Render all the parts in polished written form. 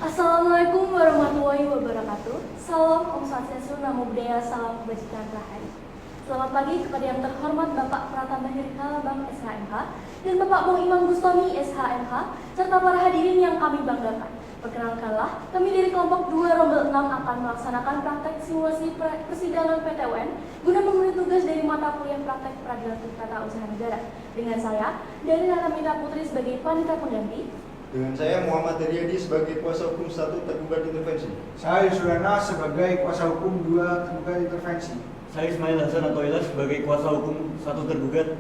Assalamualaikum warahmatullahi wabarakatuh. Salam Om Swastiastu, Namo Buddhaya, salam kebajikan rahayu. Selamat pagi kepada yang terhormat Bapak Pratama Hirikala Bank SHMH dan Bapak Mo Imam Bustami SHMH serta para hadirin yang kami banggakan. Perkenalkanlah, kami dari kelompok 2 Rombel 6 akan melaksanakan praktek simulasi persidangan PTUN guna memenuhi tugas dari mata kuliah praktek peradilan tata usaha negara. Dengan saya, dari Naramita Putri sebagai panitia pengganti. Dengan saya Muhammad Daryadi sebagai kuasa hukum 1 tergugat intervensi. Saya Yusrana sebagai kuasa hukum 2 tergugat intervensi. Saya Ismail Hasan Atoilah sebagai kuasa hukum 1 tergugat.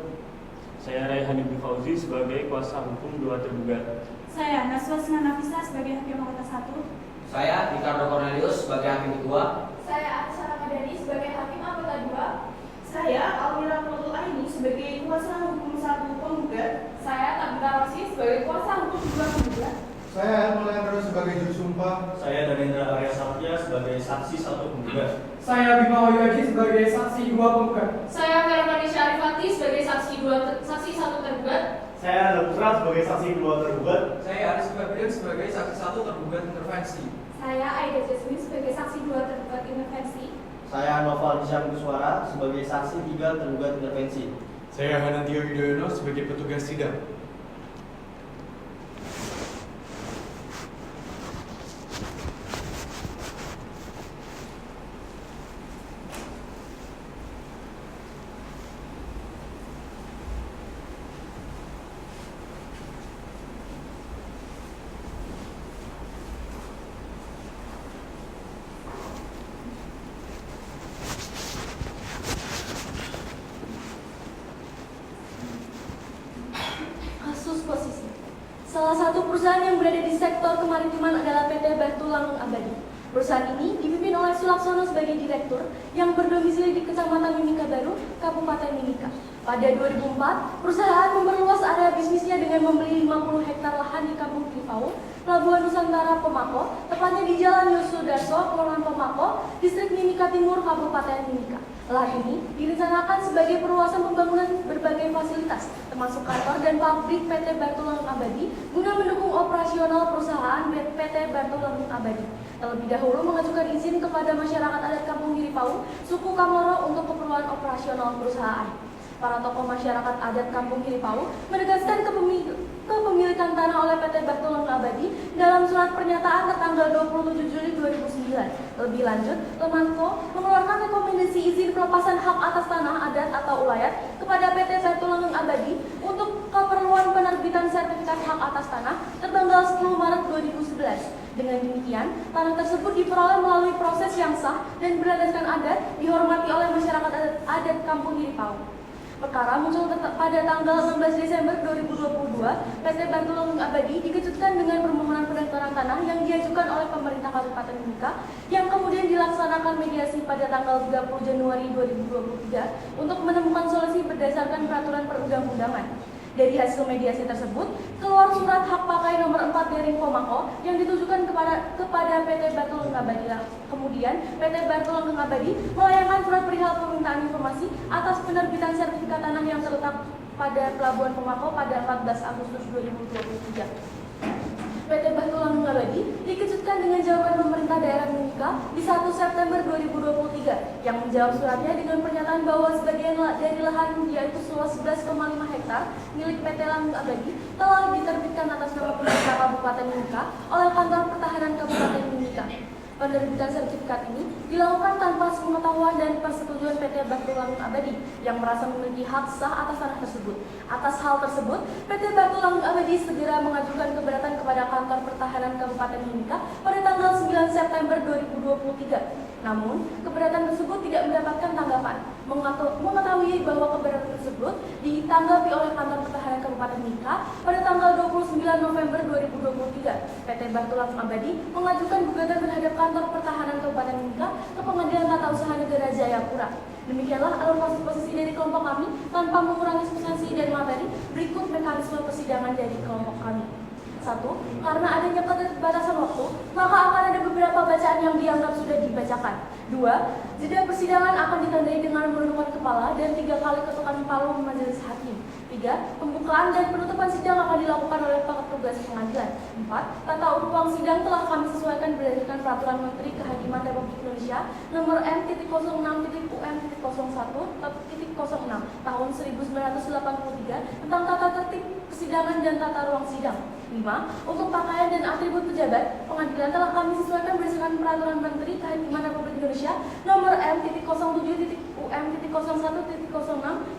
Saya Raihan Ibnu Fauzi sebagai kuasa hukum 2 tergugat. Saya Naswa Sinan Nafisa sebagai hakim anggota 1. Saya Ricardo Cornelius sebagai hakim kedua. Saya Atsara Madani sebagai hakim anggota 2. Saya Almira Putul Aini sebagai kuasa hukum 1 penggugat. Saya Tabita Rosi sebagai kuasa hukum 2 penggugat. Saya Helmul Hendro sebagai juru sumpah. Saya Danendra Arya Satya sebagai saksi 1 penggugat. Saya Bima Wahyudi sebagai saksi 2 penggugat. Saya Veronica Syarifati sebagai saksi 1 tergugat. Saya Anda Putra sebagai saksi 2 tergugat. Saya Aris Febrian sebagai saksi 1 tergugat intervensi. Saya Aida Jasmine sebagai saksi 2 tergugat intervensi. Saya Noval Nisham Kuswara sebagai saksi 3 tergugat intervensi. Saya Hanantio Yudhoyono sebagai petugas sidang. Kasus posisi. Salah satu perusahaan yang berada di sektor kemaritiman adalah PT Batu Langgeng Abadi. Perusahaan ini dipimpin oleh Sulaksono sebagai direktur yang berdomisili di Kecamatan Mimika Baru, Kabupaten Mimika. Pada 2004, perusahaan memperluas area bisnisnya dengan membeli 50 hektar lahan di Kampung Tripau, Pelabuhan Nusantara Pemako, tepatnya di Jalan Yosudarso, Kelurahan Pemako, Distrik Mimika Timur, Kabupaten Mimika. Lahan ini direncanakan sebagai perluasan pembangunan berbagai fasilitas, termasuk kantor dan pabrik PT Batu Langgeng Abadi, guna mendukung operasional perusahaan PT Batu Langgeng Abadi. Terlebih dahulu mengajukan izin kepada masyarakat adat Kampung Hiripau, suku Kamoro untuk keperluan operasional perusahaan. Para tokoh masyarakat adat Kampung Hiripau menegaskan kepemilikan tanah oleh PT Batu Langgeng Abadi dalam surat pernyataan tertanggal 27 Juli 2009. Lebih lanjut, Lemanko mengeluarkan rekomendasi izin pelepasan hak atas tanah adat atau ulayat kepada PT Batu Langgeng Abadi untuk keperluan penerbitan sertifikat hak atas tanah tertanggal 10 Maret 2011. Dengan demikian, tanah tersebut diperoleh melalui proses yang sah dan berdasarkan adat dihormati oleh masyarakat adat Kampung Hiripau. Perkara muncul pada tanggal 16 Desember 2022, PT Batu Langgeng Abadi dikejutkan dengan permohonan pendaftaran tanah yang diajukan oleh pemerintah Kabupaten Mimika yang kemudian dilaksanakan mediasi pada tanggal 30 Januari 2023 untuk menemukan solusi berdasarkan peraturan perundang-undangan. Dari hasil mediasi tersebut, keluar surat hak pakai nomor 4 dari Pemako yang ditujukan kepada PT Batu Langgeng Abadi. Kemudian, PT Batu Langgeng Abadi melayangkan surat perihal permintaan informasi atas penerbitan sertifikat tanah yang terletak pada Pelabuhan Pemako pada 14 Agustus 2023. PT Batu Langgeng Abadi dikejutkan dengan jawaban pemerintah daerah Mimika di 1 September 2023 yang menjawab suratnya dengan pernyataan bahwa sebagian dari lahan yaitu seluas 11,5 hektar milik PT Langgeng Abadi telah diterbitkan atas nama pemerintah Kabupaten Mimika oleh Kantor Pertahanan Kabupaten Mimika. Penerbitan sertifikat ini dilakukan tanpa sepengetahuan dan persetujuan PT Batu Langgeng Abadi yang merasa memiliki hak sah atas tanah tersebut. Atas hal tersebut, PT Batu Langgeng Abadi segera mengajukan keberatan kepada Kantor Pertahanan Kabupaten Mimika pada tanggal 9 September 2023. Namun, keberatan tersebut tidak mendapatkan tanggapan. Mengetahui bahwa keberatan tersebut ditanggapi oleh Kantor Pertahanan Kabupaten Mimika pada tanggal 29 November 2023, PT Batu Langgeng Abadi mengajukan gugatan terhadap Kantor Pertahanan Kabupaten Mimika ke Pengadilan Tata Usaha Negara Jayapura. Demikianlah alur posisi dari kelompok kami tanpa mengurangi substansi dan materi. Berikut mekanisme persidangan dari kelompok kami. 1. Karena adanya keterbatasan waktu, maka akan ada beberapa bacaan yang dianggap sudah dibacakan. 2. Jeda persidangan akan ditandai dengan menundukkan kepala dan 3 kali ketukan palu majelis hakim. 3. Pembukaan dan penutupan sidang akan dilakukan oleh petugas pengadilan. 4. Tata ruang sidang telah kami sesuaikan berdasarkan Peraturan Menteri Kehakiman Republik Indonesia Nomor M.06.UM.01.06 Tahun 1983 tentang tata tertib persidangan dan tata ruang sidang. 5. Untuk pakaian dan atribut pejabat, pengadilan telah kami sesuaikan berdasarkan Peraturan Menteri Kehakiman Republik Indonesia Nomor M.07.UM.01.06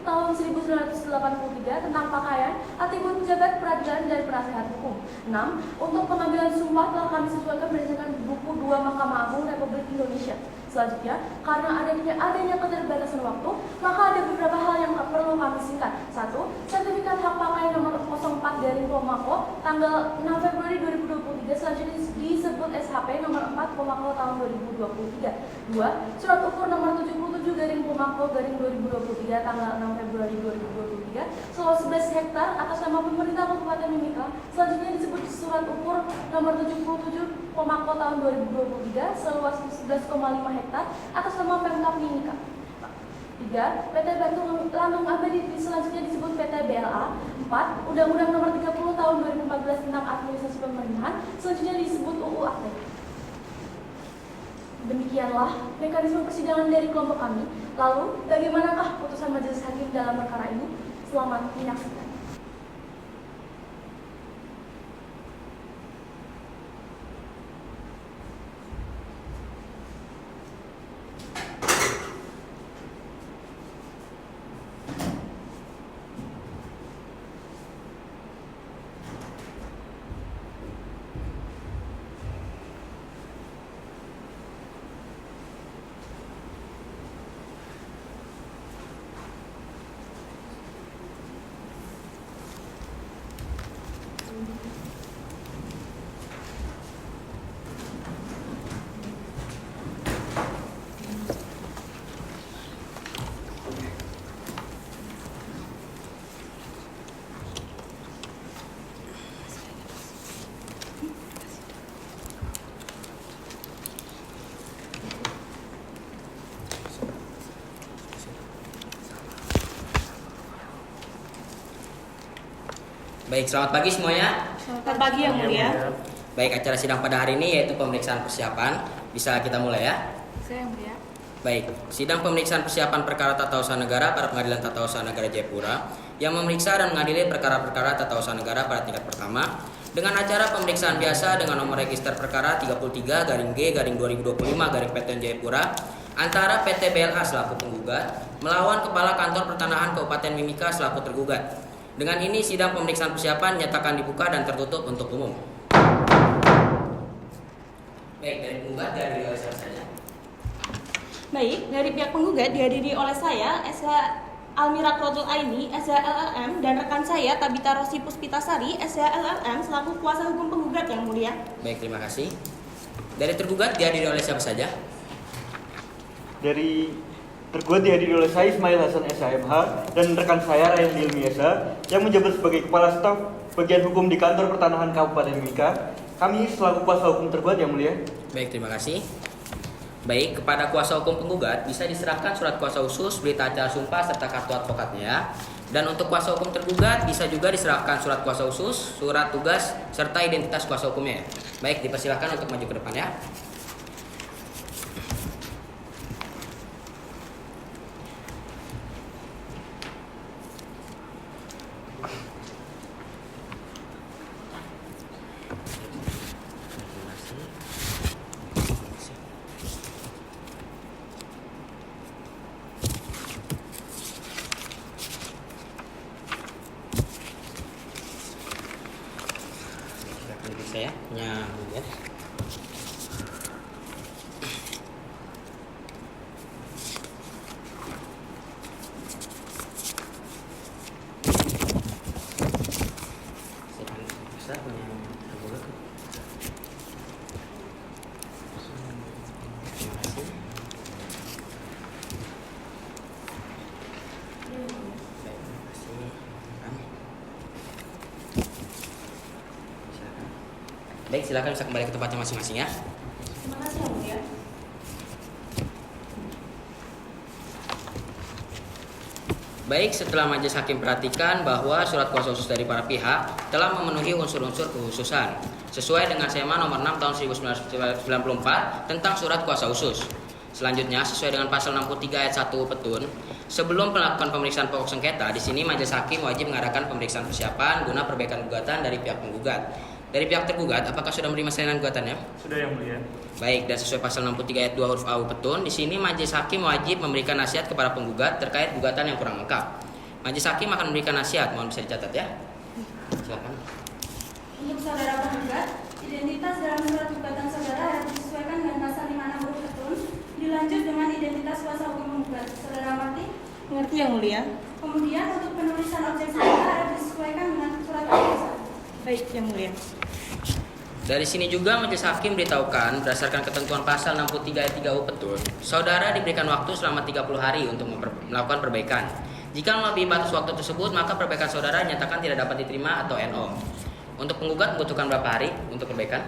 Tahun 1983 tentang pakaian, atribut pejabat peradilan dan penasehat hukum. 6. Untuk pengambilan sumpah telah kami sesuaikan berdasarkan Buku 2 Mahkamah Agung Republik Indonesia. Selanjutnya, karena adanya keterbatasan waktu, maka ada beberapa hal yang perlu kami singkat. 1. Sertifikat hak pakai nomor 04 dari Pomako tanggal 6 Februari 2023 selanjutnya disebut SHP nomor 4 Pomako tahun 2023. 2. Surat ukur nomor 77 garing Pomako garing 2023 tanggal 6 Februari 2023 seluas 11 hektar atas nama pemerintah Kabupaten Mimika selanjutnya disebut surat ukur nomor 77 Pomako tahun 2023 seluas 11,5 hektar atas nama Pemkab Mimika. 3. PT Batu Lantung Abadi selanjutnya disebut PT BLA. 4. Undang-Undang Nomor 30 Tahun 2014 tentang Administrasi Pemerintahan selanjutnya disebut UU Akte. Demikianlah mekanisme persidangan dari kelompok kami. Lalu, bagaimanakah putusan majelis hakim dalam perkara ini? Selamat menyaksikan. Baik, selamat pagi semuanya. Selamat pagi Yang Mulia. Baik, acara sidang pada hari ini yaitu pemeriksaan persiapan. Bisa kita mulai ya? Saya Yang Mulia. Baik, sidang pemeriksaan persiapan perkara tata usaha negara pada Pengadilan Tata Usaha Negara Jayapura yang memeriksa dan mengadili perkara-perkara tata usaha negara pada tingkat pertama dengan acara pemeriksaan biasa dengan nomor register perkara 33-G/2025-PTN Jayapura antara PT BLA selaku penggugat melawan Kepala Kantor Pertanahan Kabupaten Mimika selaku tergugat. Dengan ini sidang pemeriksaan persiapan nyatakan dibuka dan tertutup untuk umum. Baik, dari penggugat dihadiri oleh siapa saja? Baik, dari pihak penggugat dihadiri oleh saya, SH Almira Krotul Aini, SH LLM, dan rekan saya Tabita Rosi Puspitasari, SH LLM, selaku kuasa hukum penggugat Yang Mulia. Baik, terima kasih. Dari tergugat dihadiri oleh siapa saja? Dari tergugat dihadiri oleh saya Ismail Hasan SHMH dan rekan saya Rayhan Ilmiasa yang menjabat sebagai Kepala Staf Bagian Hukum di Kantor Pertanahan Kabupaten Mimika. Kami selaku kuasa hukum tergugat Yang Mulia. Baik, terima kasih. Baik, kepada kuasa hukum penggugat bisa diserahkan surat kuasa khusus, berita acara sumpah serta kartu advokatnya. Dan untuk kuasa hukum tergugat bisa juga diserahkan surat kuasa khusus, surat tugas serta identitas kuasa hukumnya. Baik, dipersilakan untuk maju ke depan ya. Saya punya ya. Saya punya tergugat. Terima kasih. Baik, silakan bisa kembali ke tempatnya masing-masing ya. Terima kasih Yang Mulia. Baik, setelah majelis hakim perhatikan bahwa surat kuasa khusus dari para pihak telah memenuhi unsur-unsur kekhususan sesuai dengan SEMA nomor 6 tahun 1994 tentang surat kuasa khusus. Selanjutnya, sesuai dengan pasal 63 ayat 1 Petun, sebelum melakukan pemeriksaan pokok sengketa, di sini majelis hakim wajib mengadakan pemeriksaan persiapan guna perbaikan gugatan dari pihak penggugat. Dari pihak tergugat, apakah sudah menerima salinan gugatannya? Sudah, Yang Mulia. Baik, dan sesuai pasal 63 ayat 2 huruf A Petun, di sini majelis hakim wajib memberikan nasihat kepada penggugat terkait gugatan yang kurang lengkap. Majelis hakim akan memberikan nasihat, mohon bisa dicatat ya. Silakan. Untuk saudara penggugat, identitas dalam surat gugatan saudara harus disesuaikan dengan pasal 56 huruf Petun, dilanjut dengan identitas kuasa hukum penggugat. Saudara mengerti? Mengerti Yang Mulia. Kemudian untuk penulisan objek sengketa harus disesuaikan dengan surat kuasa. Baik Yang Mulia. Dari sini juga majelis hakim beritahukan berdasarkan ketentuan pasal 63 ayat 3 Petun, saudara diberikan waktu selama 30 hari untuk melakukan perbaikan. Jika melebihi batas waktu tersebut, maka perbaikan saudara dinyatakan tidak dapat diterima atau NO. Untuk penggugat membutuhkan berapa hari untuk perbaikan?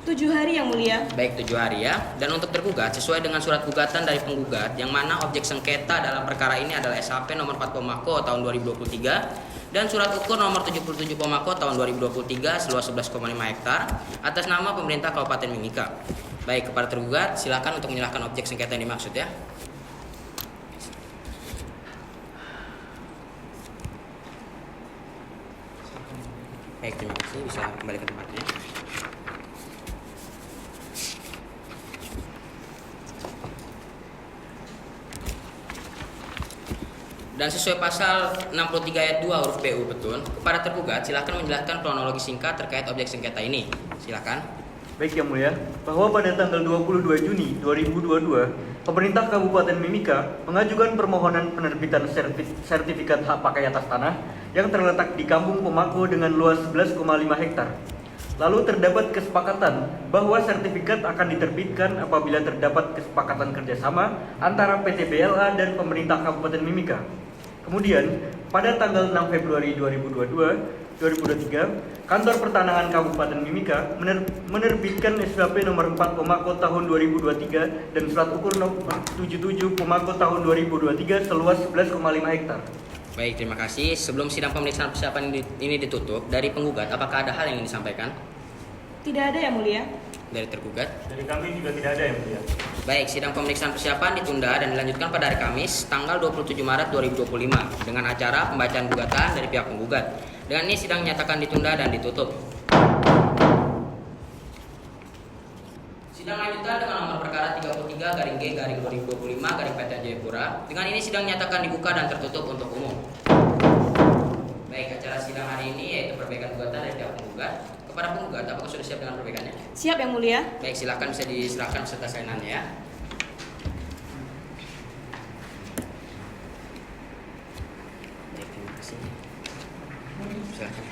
7 hari Yang Mulia. Baik, 7 hari ya. Dan untuk tergugat sesuai dengan surat gugatan dari penggugat yang mana objek sengketa dalam perkara ini adalah SHP nomor 4 Pomako tahun 2023 dan surat ukur nomor 77 Pomako tahun 2023 seluas 11,5 hektar atas nama pemerintah Kabupaten Mimika. Baik, kepada tergugat silakan untuk menyerahkan objek sengketa yang dimaksud ya. Baik, terima kasih, bisa kembali ke tempatnya. Dan sesuai pasal 63 ayat 2 huruf PU Petun, kepada tergugat silakan menjelaskan kronologi singkat terkait objek sengketa ini. Silakan. Baik Yang Mulia, bahwa pada tanggal 22 Juni 2022, pemerintah Kabupaten Mimika mengajukan permohonan penerbitan sertifikat hak pakai atas tanah yang terletak di Kampung Pomako dengan luas 11,5 hektar. Lalu terdapat kesepakatan bahwa sertifikat akan diterbitkan apabila terdapat kesepakatan kerjasama antara PT BLA dan pemerintah Kabupaten Mimika. Kemudian, pada tanggal 6 Februari 2023, Kantor Pertanahan Kabupaten Mimika menerbitkan SHP nomor 4 Pomako tahun 2023 dan surat ukur nomor 77 Pomako tahun 2023 seluas 11,5 hektar. Baik, terima kasih. Sebelum sidang pemeriksaan persiapan ini ditutup, dari penggugat apakah ada hal yang ingin disampaikan? Tidak ada Yang Mulia. Dari tergugat? Dari kami juga tidak ada, Yang Mulia. Baik, sidang pemeriksaan persiapan ditunda dan dilanjutkan pada hari Kamis, tanggal 27 Maret 2025 dengan acara pembacaan gugatan dari pihak penggugat. Dengan ini sidang dinyatakan ditunda dan ditutup. Sidang lanjutan dengan nomor perkara 33/G/2025 PT Jayapura. Dengan ini sidang dinyatakan dibuka dan tertutup untuk umum. Baik, acara sidang hari ini yaitu perbaikan gugatan dari pihak penggugat. Kepada penggugat, apakah sudah siap dengan perbaikannya? Siap Yang Mulia. Baik, silakan bisa diserahkan beserta salinannya ya. Baik, terima kasih. Silakan.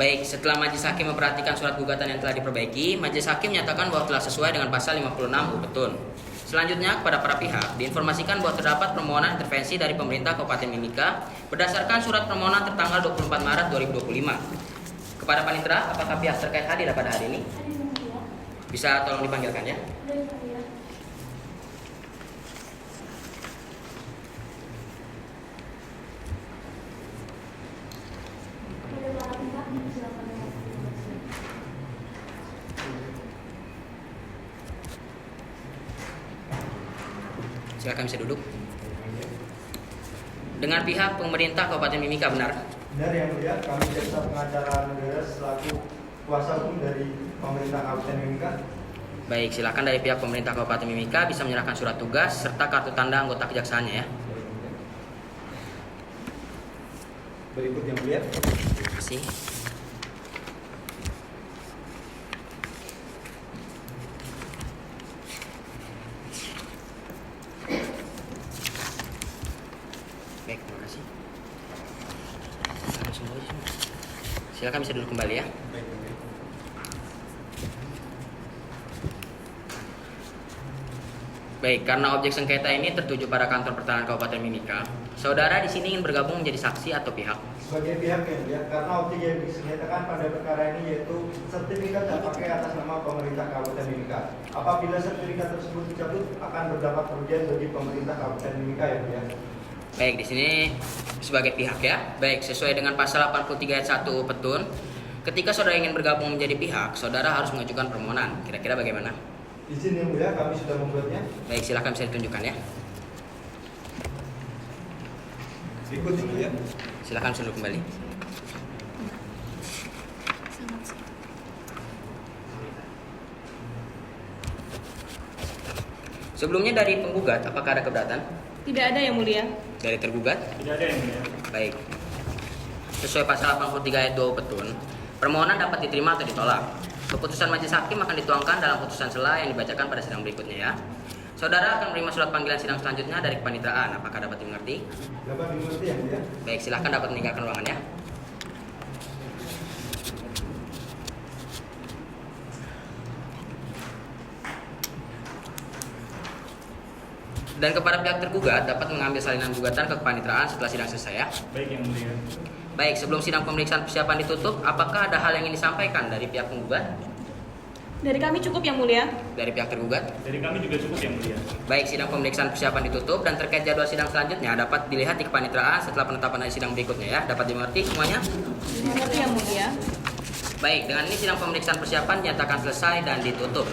Baik, setelah majelis hakim memperhatikan surat gugatan yang telah diperbaiki, majelis hakim menyatakan bahwa telah sesuai dengan pasal 56 Petun. Selanjutnya, kepada para pihak diinformasikan bahwa terdapat permohonan intervensi dari pemerintah Kabupaten Mimika berdasarkan surat permohonan tertanggal 24 Maret 2025. Kepada panitera, apakah pihak terkait hadir pada hari ini? Bisa tolong dipanggilkan ya. Silakan bisa duduk. Dengan pihak pemerintah Kabupaten Mimika, benar? Benar Yang Mulia, kami jaksa pengacara negara selaku kuasa hukum dari pemerintah Kabupaten Mimika. Baik, silakan dari pihak pemerintah Kabupaten Mimika bisa menyerahkan surat tugas serta kartu tanda anggota kejaksaannya ya. Berikut Yang Mulia. Terima kasih. Baik, terima kasih. Langsung aja semua. Silakan bisa duduk kembali ya. Baik, karena objek sengketa ini tertuju pada kantor pertahanan Kabupaten Mimika, saudara di sini ingin bergabung menjadi saksi atau pihak? Sebagai pihak ya, mulia, karena objek yang disengketakan pada perkara ini yaitu sertifikat yang pakai atas nama pemerintah Kabupaten Mimika. Apabila sertifikat tersebut dicabut, akan berdampak kerugian bagi pemerintah Kabupaten Mimika ya, mulia. Baik, di sini sebagai pihak ya. Baik, sesuai dengan pasal 83 ayat 1 Petun, ketika saudara ingin bergabung menjadi pihak, saudara harus mengajukan permohonan. Kira-kira bagaimana? Izin yang mulia, kami sudah membuatnya. Baik, silakan bisa ditunjukkan ya. Ikut yang mulia. Silakan duduk kembali. Sebelumnya dari penggugat, apakah ada keberatan? Tidak ada yang mulia. Dari tergugat? Tidak ada yang mulia. Baik. Sesuai pasal 83 ayat 2 Petun, permohonan dapat diterima atau ditolak. Keputusan majelis hakim akan dituangkan dalam putusan sela yang dibacakan pada sidang berikutnya ya. Saudara akan menerima surat panggilan sidang selanjutnya dari kepanitraan. Apakah dapat dimengerti? Dapat dimengerti ya, mulia. Baik, silahkan dapat meninggalkan ruangan ya. Dan kepada pihak tergugat dapat mengambil salinan gugatan ke kepanitraan setelah sidang selesai ya. Baik yang mulia. Baik, sebelum sidang pemeriksaan persiapan ditutup, apakah ada hal yang ingin disampaikan dari pihak penggugat? Dari kami cukup yang mulia. Dari pihak tergugat? Dari kami juga cukup yang mulia. Baik, sidang pemeriksaan persiapan ditutup dan terkait jadwal sidang selanjutnya dapat dilihat di kepanitraan setelah penetapan dari sidang berikutnya ya. Dapat dimengerti semuanya? Dimengerti yang mulia. Baik, dengan ini sidang pemeriksaan persiapan dinyatakan selesai dan ditutup.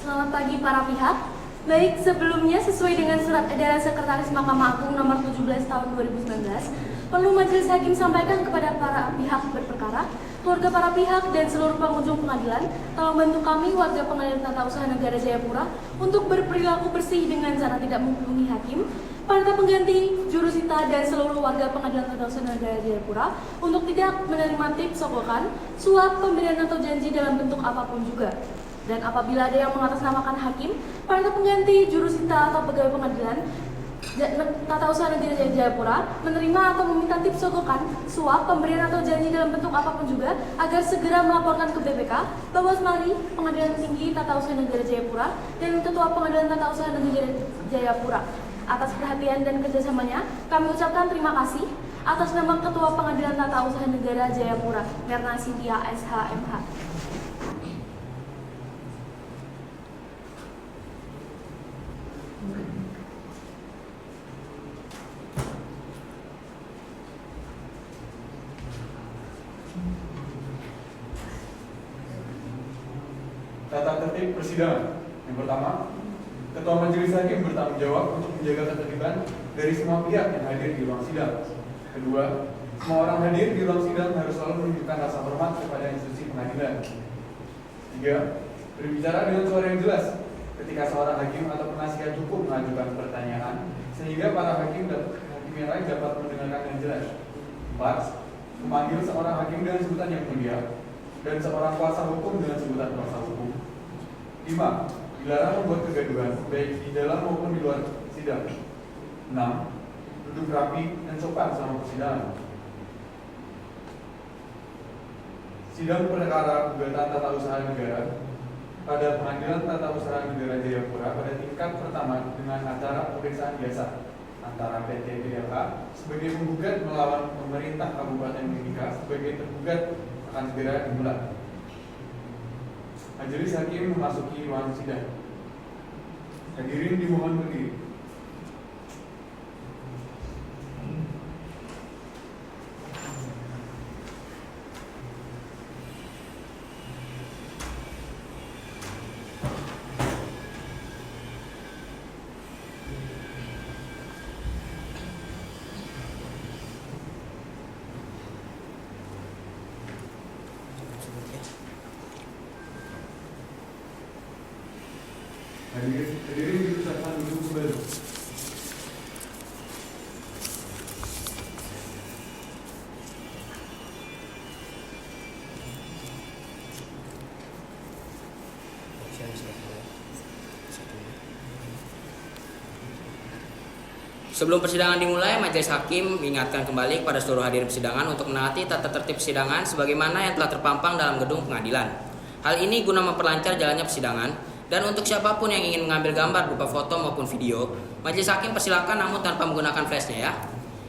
Selamat pagi para pihak. Baik, sebelumnya sesuai dengan surat edaran Sekretaris Mahkamah Agung nomor 17 tahun 2019, perlu majelis hakim sampaikan kepada para pihak berperkara, keluarga para pihak dan seluruh pengunjung pengadilan, tolong bantu kami warga Pengadilan Tata Usaha Negara Jayapura untuk berperilaku bersih dengan cara tidak menghubungi hakim, para pengganti, jurusita dan seluruh warga Pengadilan Tata Usaha Negara Jayapura untuk tidak menerima tips, sogokan, suap, pemberian atau janji dalam bentuk apapun juga. Dan apabila ada yang mengatasnamakan hakim, para pengganti, jurusita atau pegawai pengadilan Tata Usaha Negara Jayapura menerima atau meminta tips, sogokan, suap, pemberian atau janji dalam bentuk apapun juga agar segera melaporkan ke BPK, Bawasmari, Pengadilan Tinggi Tata Usaha Negara Jayapura, dan Ketua Pengadilan Tata Usaha Negara Jayapura. Atas perhatian dan kerjasamanya, kami ucapkan terima kasih atas nama Ketua Pengadilan Tata Usaha Negara Jayapura, Mirna Cynthia SH.MH. Tata tertib persidangan. Yang pertama, Ketua Majelis Hakim bertanggung jawab untuk menjaga ketertiban dari semua pihak yang hadir di ruang sidang. Kedua, semua orang hadir di ruang sidang harus selalu menunjukkan rasa hormat kepada institusi pengadilan. 3. Berbicara dengan suara yang jelas ketika seorang hakim atau penasihat hukum mengajukan pertanyaan sehingga para hakim yang lain dapat mendengarkan yang jelas. 4. Memanggil seorang hakim dengan sebutan yang mulia dan seorang kuasa hukum dengan sebutan kuasa hukum. 5. Dilarang membuat kegaduhan baik di dalam maupun di luar sidang. 6. Duduk rapi dan sopan selama persidangan. Sidang perkara gugatan tata usaha negara pada Pengadilan Tata Usaha Negara Jayapura pada tingkat pertama dengan acara pemeriksaan biasa antara PT PLH sebagai penggugat melawan pemerintah Kabupaten Mimika sebagai tergugat akan segera dimulai. Majelis hakim memasuki ruang sidang. Hadirin dimohon berdiri. Hadirin dipersilakan duduk kembali. Sebelum persidangan dimulai, majelis hakim mengingatkan kembali kepada seluruh hadirin persidangan untuk menaati tata tertib persidangan sebagaimana yang telah terpampang dalam gedung pengadilan. Hal ini guna memperlancar jalannya persidangan dan untuk siapapun yang ingin mengambil gambar berupa foto maupun video, majelis hakim persilakan namun tanpa menggunakan flashnya ya.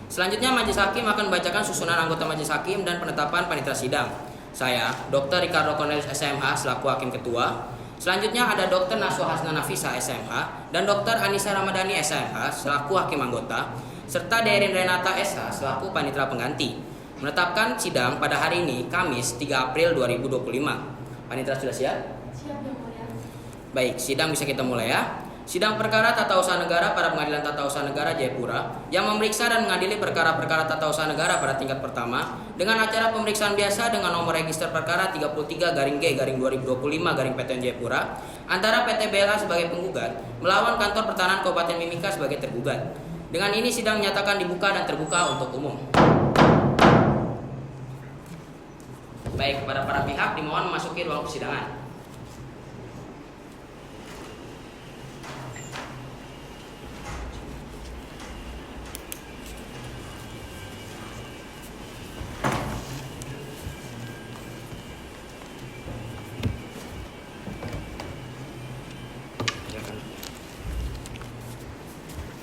Selanjutnya majelis hakim akan membacakan susunan anggota majelis hakim dan penetapan panitia sidang. Saya, Dr. Ricardo Cornelis SMH selaku hakim ketua. Selanjutnya ada Dr. Naswa Hasna Nafisa SMH dan Dr. Anissa Ramadhani SMH selaku hakim anggota, serta Derin Renata SH selaku panitera pengganti. Menetapkan sidang pada hari ini, Kamis 3 April 2025. Panitera sudah siap? Siap, Yang Mulia. Baik, sidang bisa kita mulai ya. Sidang perkara tata usaha negara pada Pengadilan Tata Usaha Negara Jayapura yang memeriksa dan mengadili perkara-perkara tata usaha negara pada tingkat pertama dengan acara pemeriksaan biasa dengan nomor register perkara 33-G-2025-PTN Jayapura antara PT BLH sebagai penggugat melawan Kantor Pertanahan Kabupaten Mimika sebagai tergugat. Dengan ini sidang menyatakan dibuka dan terbuka untuk umum. Baik, kepada para pihak dimohon memasuki ruang persidangan.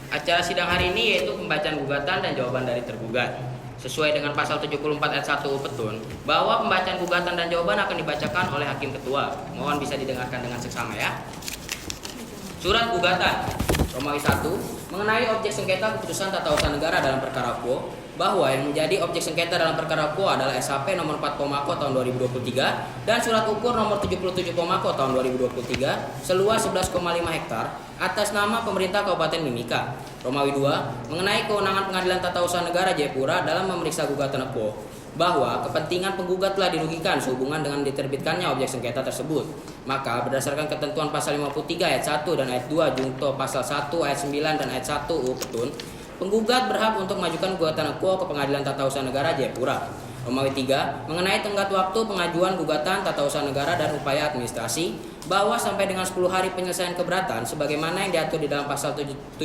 Acara sidang hari ini yaitu pembacaan gugatan dan jawaban dari tergugat. Sesuai dengan pasal 74 ayat 1 Petun, bahwa pembacaan gugatan dan jawaban akan dibacakan oleh hakim ketua. Mohon bisa didengarkan dengan seksama ya. Surat gugatan Romawi 1 mengenai objek sengketa keputusan tata usaha negara dalam perkara Quo, bahwa yang menjadi objek sengketa dalam perkara Quo adalah SHP nomor 4 Komako tahun 2023 dan surat ukur nomor 77 Komako tahun 2023 seluas 11,5 hektar atas nama pemerintah Kabupaten Mimika. Romawi 2 mengenai kewenangan Pengadilan Tata Usaha Negara Jayapura dalam memeriksa gugatan Quo, bahwa kepentingan penggugat telah dirugikan sehubungan dengan diterbitkannya objek sengketa tersebut. Maka berdasarkan ketentuan pasal 53 ayat 1 dan ayat 2 junto pasal 1 ayat 9 dan ayat 1 UU Petun, penggugat berhak untuk mengajukan gugatan Quo ke Pengadilan Tata Usaha Negara Jayapura. Romawi 3 mengenai tenggat waktu pengajuan gugatan tata usaha negara dan upaya administrasi, bahwa sampai dengan 10 hari penyelesaian keberatan sebagaimana yang diatur di dalam pasal 77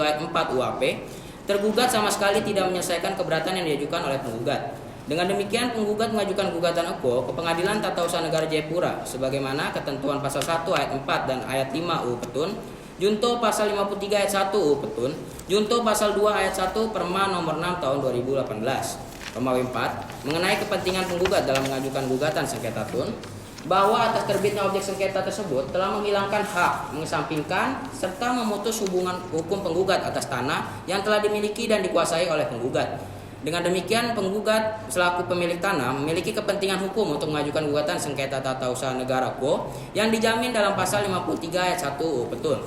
ayat 4 UAP, tergugat sama sekali tidak menyelesaikan keberatan yang diajukan oleh penggugat. Dengan demikian penggugat mengajukan gugatan Quo ke Pengadilan Tata Usaha Negara Jayapura sebagaimana ketentuan pasal 1 ayat 4 dan ayat 5 UU Petun, junto pasal 53 ayat 1 UU Petun, junto pasal 2 ayat 1 Perma nomor 6 tahun 2018. Romawi 4 mengenai kepentingan penggugat dalam mengajukan gugatan sengketa tun, bahwa atas terbitnya objek sengketa tersebut telah menghilangkan hak, mengesampingkan serta memutus hubungan hukum penggugat atas tanah yang telah dimiliki dan dikuasai oleh penggugat. Dengan demikian penggugat selaku pemilik tanah memiliki kepentingan hukum untuk mengajukan gugatan sengketa tata usaha negara Quo yang dijamin dalam pasal 53 ayat 1 UU Petun.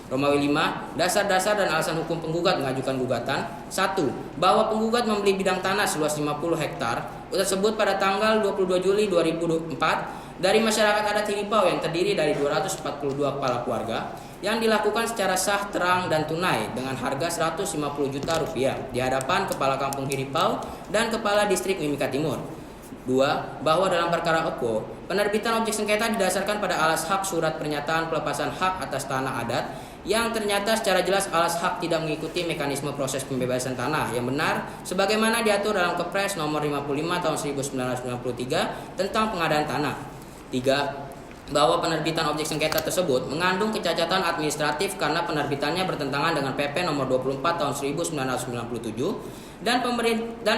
Romawi 5, dasar-dasar dan alasan hukum penggugat mengajukan gugatan. 1. Bahwa penggugat membeli bidang tanah seluas 50 hektar tersebut pada tanggal 22 Juli 2004 dari masyarakat adat Hiripau yang terdiri dari 242 kepala keluarga yang dilakukan secara sah, terang, dan tunai dengan harga 150 juta rupiah di hadapan Kepala Kampung Hiripau dan Kepala Distrik Mimika Timur. 2. Bahwa dalam perkara OPO, penerbitan objek sengketa didasarkan pada alas hak surat pernyataan pelepasan hak atas tanah adat yang ternyata secara jelas alas hak tidak mengikuti mekanisme proses pembebasan tanah yang benar sebagaimana diatur dalam Kepres nomor 55 tahun 1993 tentang pengadaan tanah. 3. Bahwa penerbitan objek sengketa tersebut mengandung kecacatan administratif karena penerbitannya bertentangan dengan PP nomor 24 tahun 1997 dan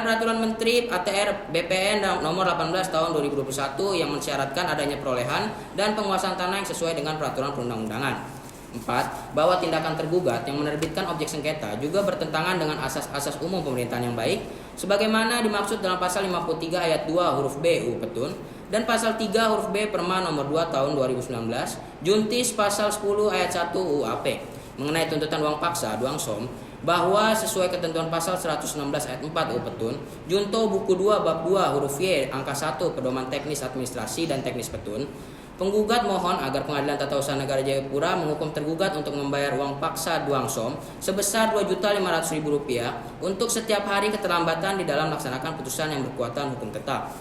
peraturan Menteri ATR BPN nomor 18 tahun 2021 yang mensyaratkan adanya perolehan dan penguasaan tanah yang sesuai dengan peraturan perundang-undangan. 4. Bahwa tindakan tergugat yang menerbitkan objek sengketa juga bertentangan dengan asas-asas umum pemerintahan yang baik sebagaimana dimaksud dalam pasal 53 ayat 2 huruf B UU Petun dan pasal 3 huruf B Perma nomor 2 tahun 2019 Juntis pasal 10 ayat 1 UU AP mengenai tuntutan uang paksa duangsom bahwa sesuai ketentuan pasal 116 ayat 4 UU Petun Junto buku 2 bab 2 huruf Y angka 1 Pedoman Teknis Administrasi dan Teknis Petun, penggugat mohon agar Pengadilan Tata Usaha Negara Jayapura menghukum tergugat untuk membayar uang paksa duangsom sebesar Rp2.500.000 untuk setiap hari keterlambatan di dalam melaksanakan putusan yang berkekuatan hukum tetap.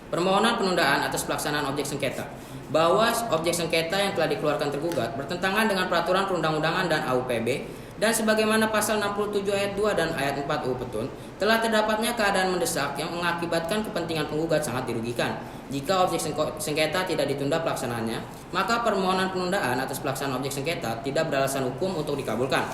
Permohonan penundaan atas pelaksanaan objek sengketa. Bahwa objek sengketa yang telah dikeluarkan tergugat bertentangan dengan peraturan perundang-undangan dan AUPB dan sebagaimana pasal 67 ayat 2 dan ayat 4 UU Petun telah terdapatnya keadaan mendesak yang mengakibatkan kepentingan penggugat sangat dirugikan. Jika objek sengketa tidak ditunda pelaksanaannya, maka permohonan penundaan atas pelaksanaan objek sengketa tidak beralasan hukum untuk dikabulkan.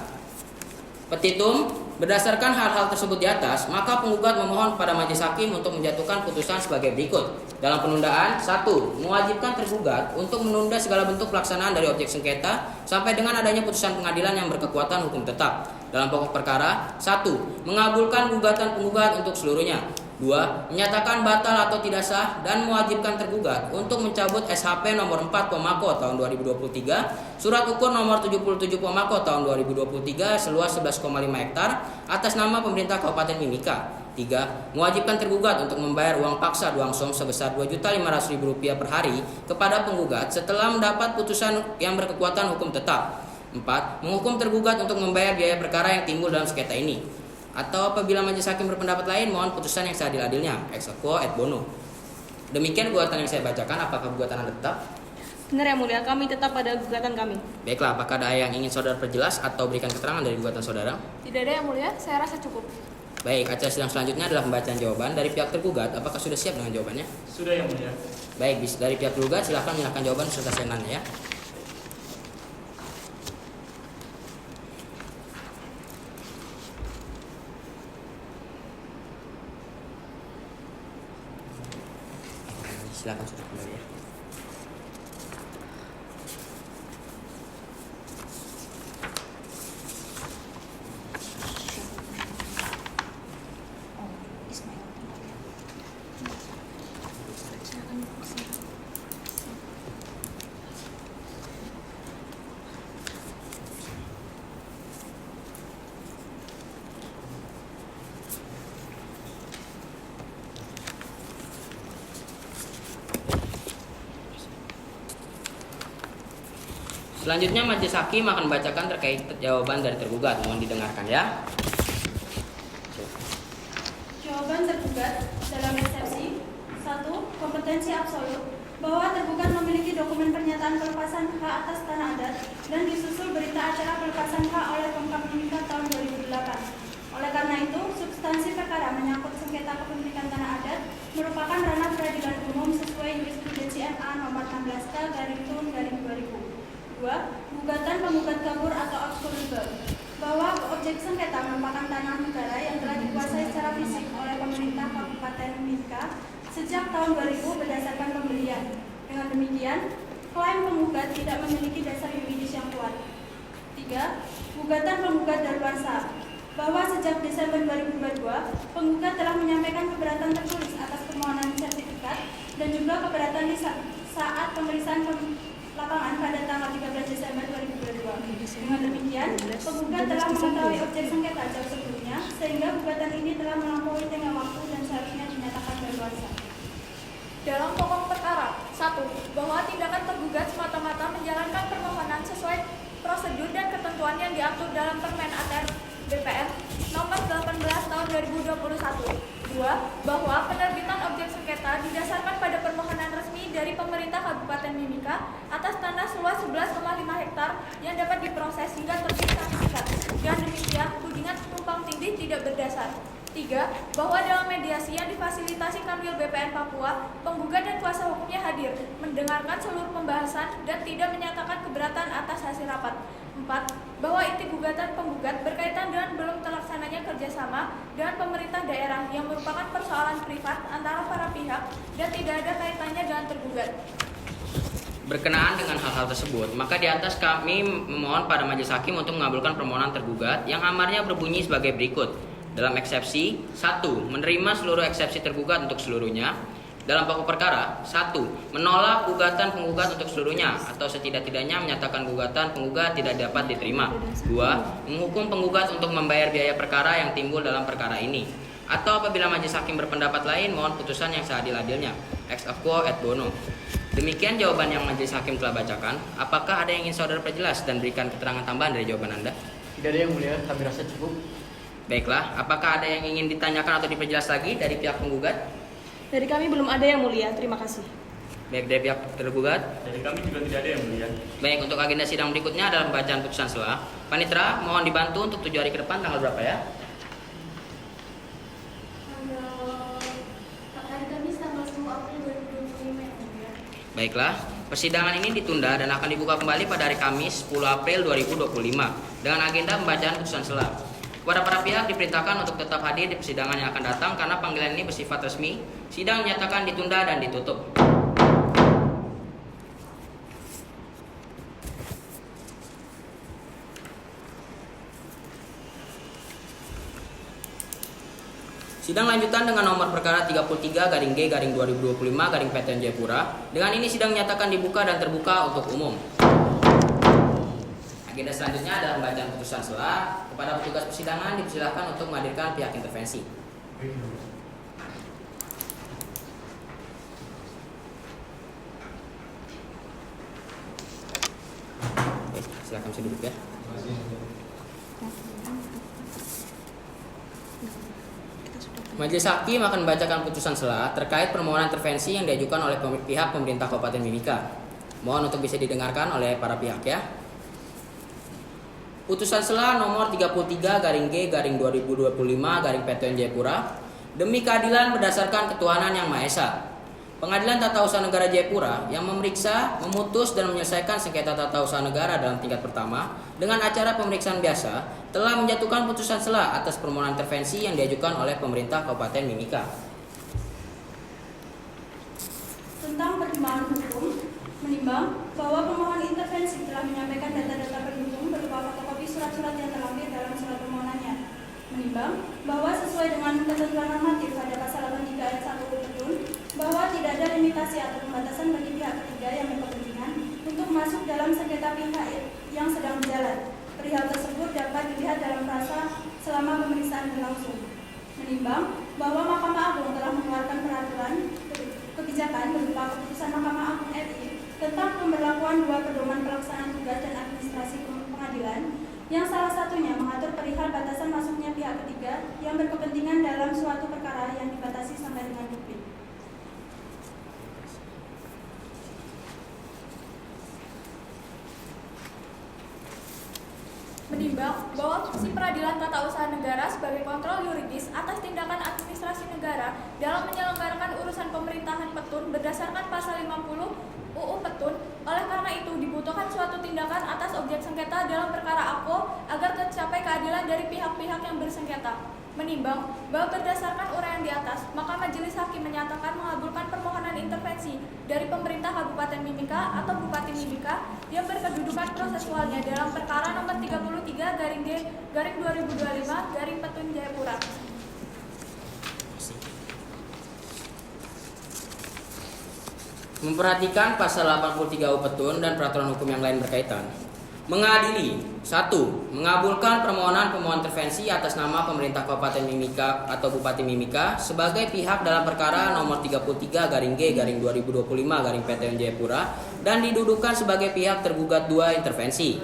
Petitum, berdasarkan hal-hal tersebut di atas, maka penggugat memohon kepada majelis hakim untuk menjatuhkan putusan sebagai berikut. Dalam penundaan, 1. Mewajibkan tergugat untuk menunda segala bentuk pelaksanaan dari objek sengketa sampai dengan adanya putusan pengadilan yang berkekuatan hukum tetap. Dalam pokok perkara, 1. Mengabulkan gugatan penggugat untuk seluruhnya. 2. Menyatakan batal atau tidak sah dan mewajibkan tergugat untuk mencabut SHP nomor 4 Pomako tahun 2023, surat ukur nomor 77 Pomako tahun 2023 seluas 11,5 hektar atas nama pemerintah Kabupaten Mimika. 3. Mewajibkan tergugat untuk membayar uang paksa duangsom sebesar Rp2.500.000 per hari kepada penggugat setelah mendapat putusan yang berkekuatan hukum tetap. 4. Menghukum tergugat untuk membayar biaya perkara yang timbul dalam sengketa ini. Atau apabila majelis hakim berpendapat lain, mohon putusan yang seadil-adilnya, ex aequo et bono. Demikian gugatan yang saya bacakan. Apakah gugatan Anda tetap? Benar yang mulia, kami tetap pada gugatan kami. Baiklah, apakah ada yang ingin saudara perjelas atau berikan keterangan dari gugatan saudara? Tidak ada yang mulia, saya rasa cukup. Baik, acara sidang selanjutnya adalah pembacaan jawaban dari pihak tergugat. Apakah sudah siap dengan jawabannya? Sudah yang mulia. Baik, dari pihak tergugat silakan menyerahkan jawaban serta senannya ya. Silakan sudah kembali ya. Selanjutnya majelis hakim akan membacakan terkait jawaban dari tergugat. Mohon didengarkan ya. Jawaban tergugat dalam eksepsi 1. Kompetensi absolut bahwa tergugat memiliki dokumen pernyataan pelepasan hak atas tanah adat dan disusul berita acara pelepasan hak oleh Pemkab Mimika tahun 2008. Oleh karena itu, substansi perkara menyangkut sengketa kepemilikan tanah adat merupakan ranah peradilan umum sesuai jurisprudensi MA nomor 16K/2000. 2. Gugatan penggugat kabur atau obscurable bahwa objek sengketa merupakan tanah negara yang telah dikuasai secara fisik oleh pemerintah Kabupaten Mimika sejak tahun 2000 berdasarkan pembelian. Dengan demikian, klaim penggugat tidak memiliki dasar yuridis yang kuat. 3. Gugatan penggugat daluarsa bahwa sejak Desember 2022, penggugat telah menyampaikan keberatan tertulis atas permohonan sertifikat dan juga keberatan di saat pemeriksaan lapangan pada tanggal 13 Desember 2022. Dengan demikian, penggugat telah mengetahui objek sengketa jauh sebelumnya, sehingga gugatan ini telah melampaui tengah waktu dan seharusnya dinyatakan daluarsa. Dalam pokok perkara, 1. Bahwa tindakan tergugat semata-mata menjalankan permohonan sesuai prosedur dan ketentuan yang diatur dalam Permen ATR BPN nomor 18 tahun 2021. 2. Bahwa penerbitan objek sengketa didasarkan pada permohonan resmi dari pemerintah Kabupaten Mimika atas tanah seluas 11,5 hektar yang dapat diproses hingga terbit sertifikat. Dengan demikian, tudingan tumpang tindih tidak berdasar. 3. Bahwa dalam mediasi yang difasilitasi Kanwil BPN Papua, penggugat dan kuasa hukumnya hadir, mendengarkan seluruh pembahasan dan tidak menyatakan keberatan atas hasil rapat. 4. Bahwa inti gugatan penggugat berkaitan dengan belum terlaksananya kerjasama dengan pemerintah daerah yang merupakan persoalan privat antara para pihak dan tidak ada kaitannya dengan tergugat. Berkenaan dengan hal-hal tersebut, maka di atas kami memohon pada majelis hakim untuk mengabulkan permohonan tergugat yang amarnya berbunyi sebagai berikut. Dalam eksepsi 1. Menerima seluruh eksepsi tergugat untuk seluruhnya. Dalam pokok perkara 1. Menolak gugatan penggugat untuk seluruhnya atau setidak-tidaknya menyatakan gugatan penggugat tidak dapat diterima. 2. Menghukum penggugat untuk membayar biaya perkara yang timbul dalam perkara ini. Atau apabila majelis hakim berpendapat lain, mohon putusan yang seadil-adilnya. Ex aequo et bono. Demikian jawaban yang majelis hakim telah bacakan. Apakah ada yang ingin saudara perjelas dan berikan keterangan tambahan dari jawaban Anda? Tidak ada yang mulia, kami rasa cukup. Baiklah, apakah ada yang ingin ditanyakan atau diperjelas lagi dari pihak penggugat? Dari kami belum ada yang mulia, terima kasih. Baik, dari pihak tergugat? Dari kami juga tidak ada yang mulia. Baik, untuk agenda sidang berikutnya adalah pembacaan putusan sela. Panitera, mohon dibantu untuk 7 hari ke depan, tanggal berapa ya? Hari Kamis tanggal 10 April 2025 yang mulia. Baiklah, persidangan ini ditunda dan akan dibuka kembali pada hari Kamis 10 April 2025 dengan agenda pembacaan putusan sela. Kepada para pihak diperintahkan untuk tetap hadir di persidangan yang akan datang karena panggilan ini bersifat resmi. Sidang menyatakan ditunda dan ditutup. Sidang lanjutan dengan nomor perkara 33/G/2025/PTN Jayapura. Dengan ini sidang menyatakan dibuka dan terbuka untuk umum. Agenda selanjutnya adalah pembacaan putusan sela. Kepada petugas persidangan dipersilakan untuk menghadirkan pihak intervensi. Oke, silakan bisa duduk ya. Majelis hakim akan membacakan putusan sela terkait permohonan intervensi yang diajukan oleh pihak pemerintah Kabupaten Mimika. Mohon untuk bisa didengarkan oleh para pihak ya. Putusan sela nomor 33/G/2025/PTN Jayapura demi keadilan berdasarkan ketuhanan yang Maha Esa. Pengadilan Tata Usaha Negara Jayapura yang memeriksa, memutus dan menyelesaikan sengketa tata usaha negara dalam tingkat pertama dengan acara pemeriksaan biasa telah menjatuhkan putusan sela atas permohonan intervensi yang diajukan oleh pemerintah Kabupaten Mimika. Tentang pertimbangan hukum, menimbang bahwa pemohon intervensi telah menyampaikan data-data pendukung berupa fotokopi surat-surat yang terlampir dalam surat permohonannya. Menimbang bahwa sesuai dengan ketentuan normatif pada pasal 83 ayat 1 Petun, bahwa tidak ada limitasi atau pembatasan bagi pihak ketiga yang berkepentingan untuk masuk dalam sengketa pihak yang sedang berjalan. Perihal tersebut dapat dilihat dalam frasa selama pemeriksaan berlangsung. Menimbang bahwa Mahkamah Agung telah mengeluarkan peraturan kebijakan berupa keputusan Mahkamah Agung RI tentang pemberlakuan 2 pedoman pelaksanaan tugas dan administrasi pengadilan, yang salah satunya mengatur perihal batasan masuknya pihak ketiga yang berkepentingan dalam suatu perkara yang dibatasi sampai dengan bukti. Menimbang bahwa fungsi peradilan tata usaha negara sebagai kontrol yuridis atas tindakan administrasi negara dalam menyelenggarakan urusan pemerintahan Petun berdasarkan pasal 50 UU Petun, oleh karena itu dibutuhkan suatu tindakan atas objek sengketa dalam perkara APO agar tercapai keadilan dari pihak-pihak yang bersengketa. Menimbang bahwa berdasarkan uraian di atas, maka majelis hakim menyatakan mengabulkan permohonan intervensi dari pemerintah Kabupaten Mimika atau Bupati Mimika yang berkedudukan prosesualnya dalam perkara nomor 33/G/2025/Petun Jayapura. Memperhatikan pasal 83 UU Petun dan peraturan hukum yang lain berkaitan, Mengadili 1. Mengabulkan permohonan pemohon intervensi atas nama pemerintah Kabupaten Mimika atau Bupati Mimika sebagai pihak dalam perkara nomor 33/G/2025/PTN Jayapura dan didudukan sebagai pihak tergugat 2 intervensi.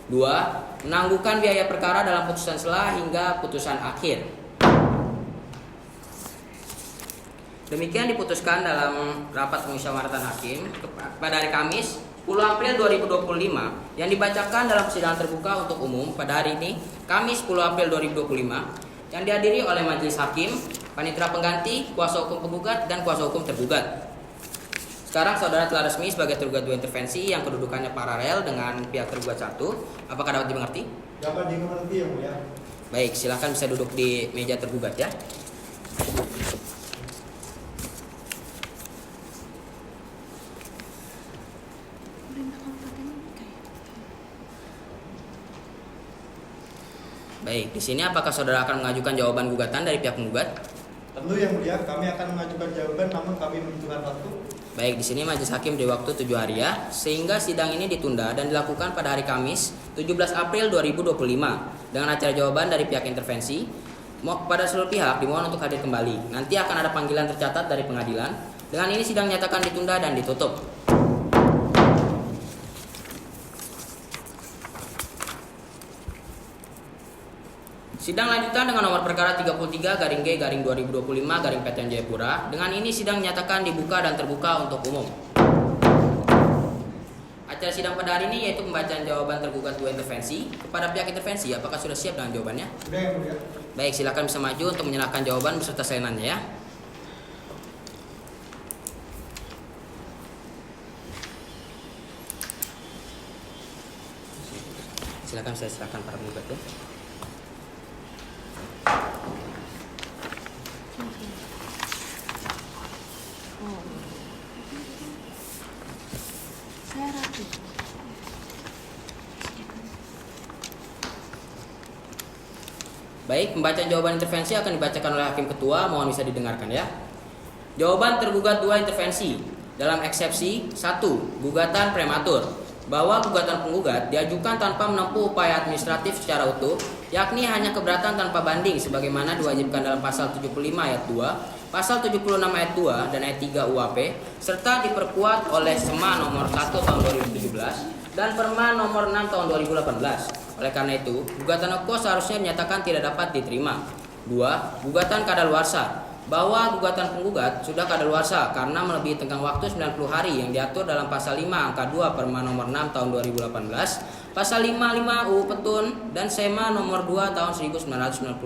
2. Menangguhkan biaya perkara dalam putusan sela hingga putusan akhir. Demikian diputuskan dalam rapat pemusyawaratan hakim pada hari Kamis 10 April 2025 yang dibacakan dalam persidangan terbuka untuk umum pada hari ini Kamis 10 April 2025 yang dihadiri oleh majelis hakim, panitera pengganti, kuasa hukum penggugat dan kuasa hukum tergugat. Sekarang saudara telah resmi sebagai tergugat 2 intervensi yang kedudukannya paralel dengan pihak tergugat 1. Apakah dapat dimengerti? Dapat dimengerti, Yang Mulia. Baik, silakan bisa duduk di meja tergugat ya. Baik, di sini apakah saudara akan mengajukan jawaban gugatan dari pihak penggugat? Tentu Yang Mulia, kami akan mengajukan jawaban namun kami membutuhkan waktu. Baik, di sini majelis hakim beri waktu 7 hari ya, sehingga sidang ini ditunda dan dilakukan pada hari Kamis 17 April 2025 dengan acara jawaban dari pihak intervensi. Pada seluruh pihak dimohon untuk hadir kembali. Nanti akan ada panggilan tercatat dari pengadilan. Dengan ini sidang nyatakan ditunda dan ditutup. Sidang lanjutan dengan nomor perkara 33/G/2025/PTN Jayapura. Dengan ini sidang nyatakan dibuka dan terbuka untuk umum. Acara sidang pada hari ini yaitu pembacaan jawaban tergugat 2 intervensi. Kepada pihak intervensi, apakah sudah siap dengan jawabannya? Sudah, Yang Mulia. Baik, silakan bisa maju untuk menyerahkan jawaban beserta salinannya ya. Silakan saya serahkan para penggugat ya. Baik, pembacaan jawaban intervensi akan dibacakan oleh Hakim Ketua, mohon bisa didengarkan ya. Jawaban tergugat 2 intervensi. Dalam eksepsi 1, gugatan prematur, bahwa gugatan penggugat diajukan tanpa menempuh upaya administratif secara utuh, yakni hanya keberatan tanpa banding sebagaimana diwajibkan dalam pasal 75 ayat 2, pasal 76 ayat 2 dan ayat 3 UAP, serta diperkuat oleh SEMA nomor 1 tahun 2017 dan Perma nomor 6 tahun 2018. Oleh karena itu, gugatan Eko seharusnya dinyatakan tidak dapat diterima. 2. Gugatan kadaluarsa, bahwa gugatan penggugat sudah kadaluarsa karena melebihi tenggang waktu 90 hari yang diatur dalam pasal 5 angka 2 Perma nomor 6 tahun 2018, pasal 55 UU Petun dan SEMA nomor 2 tahun 1991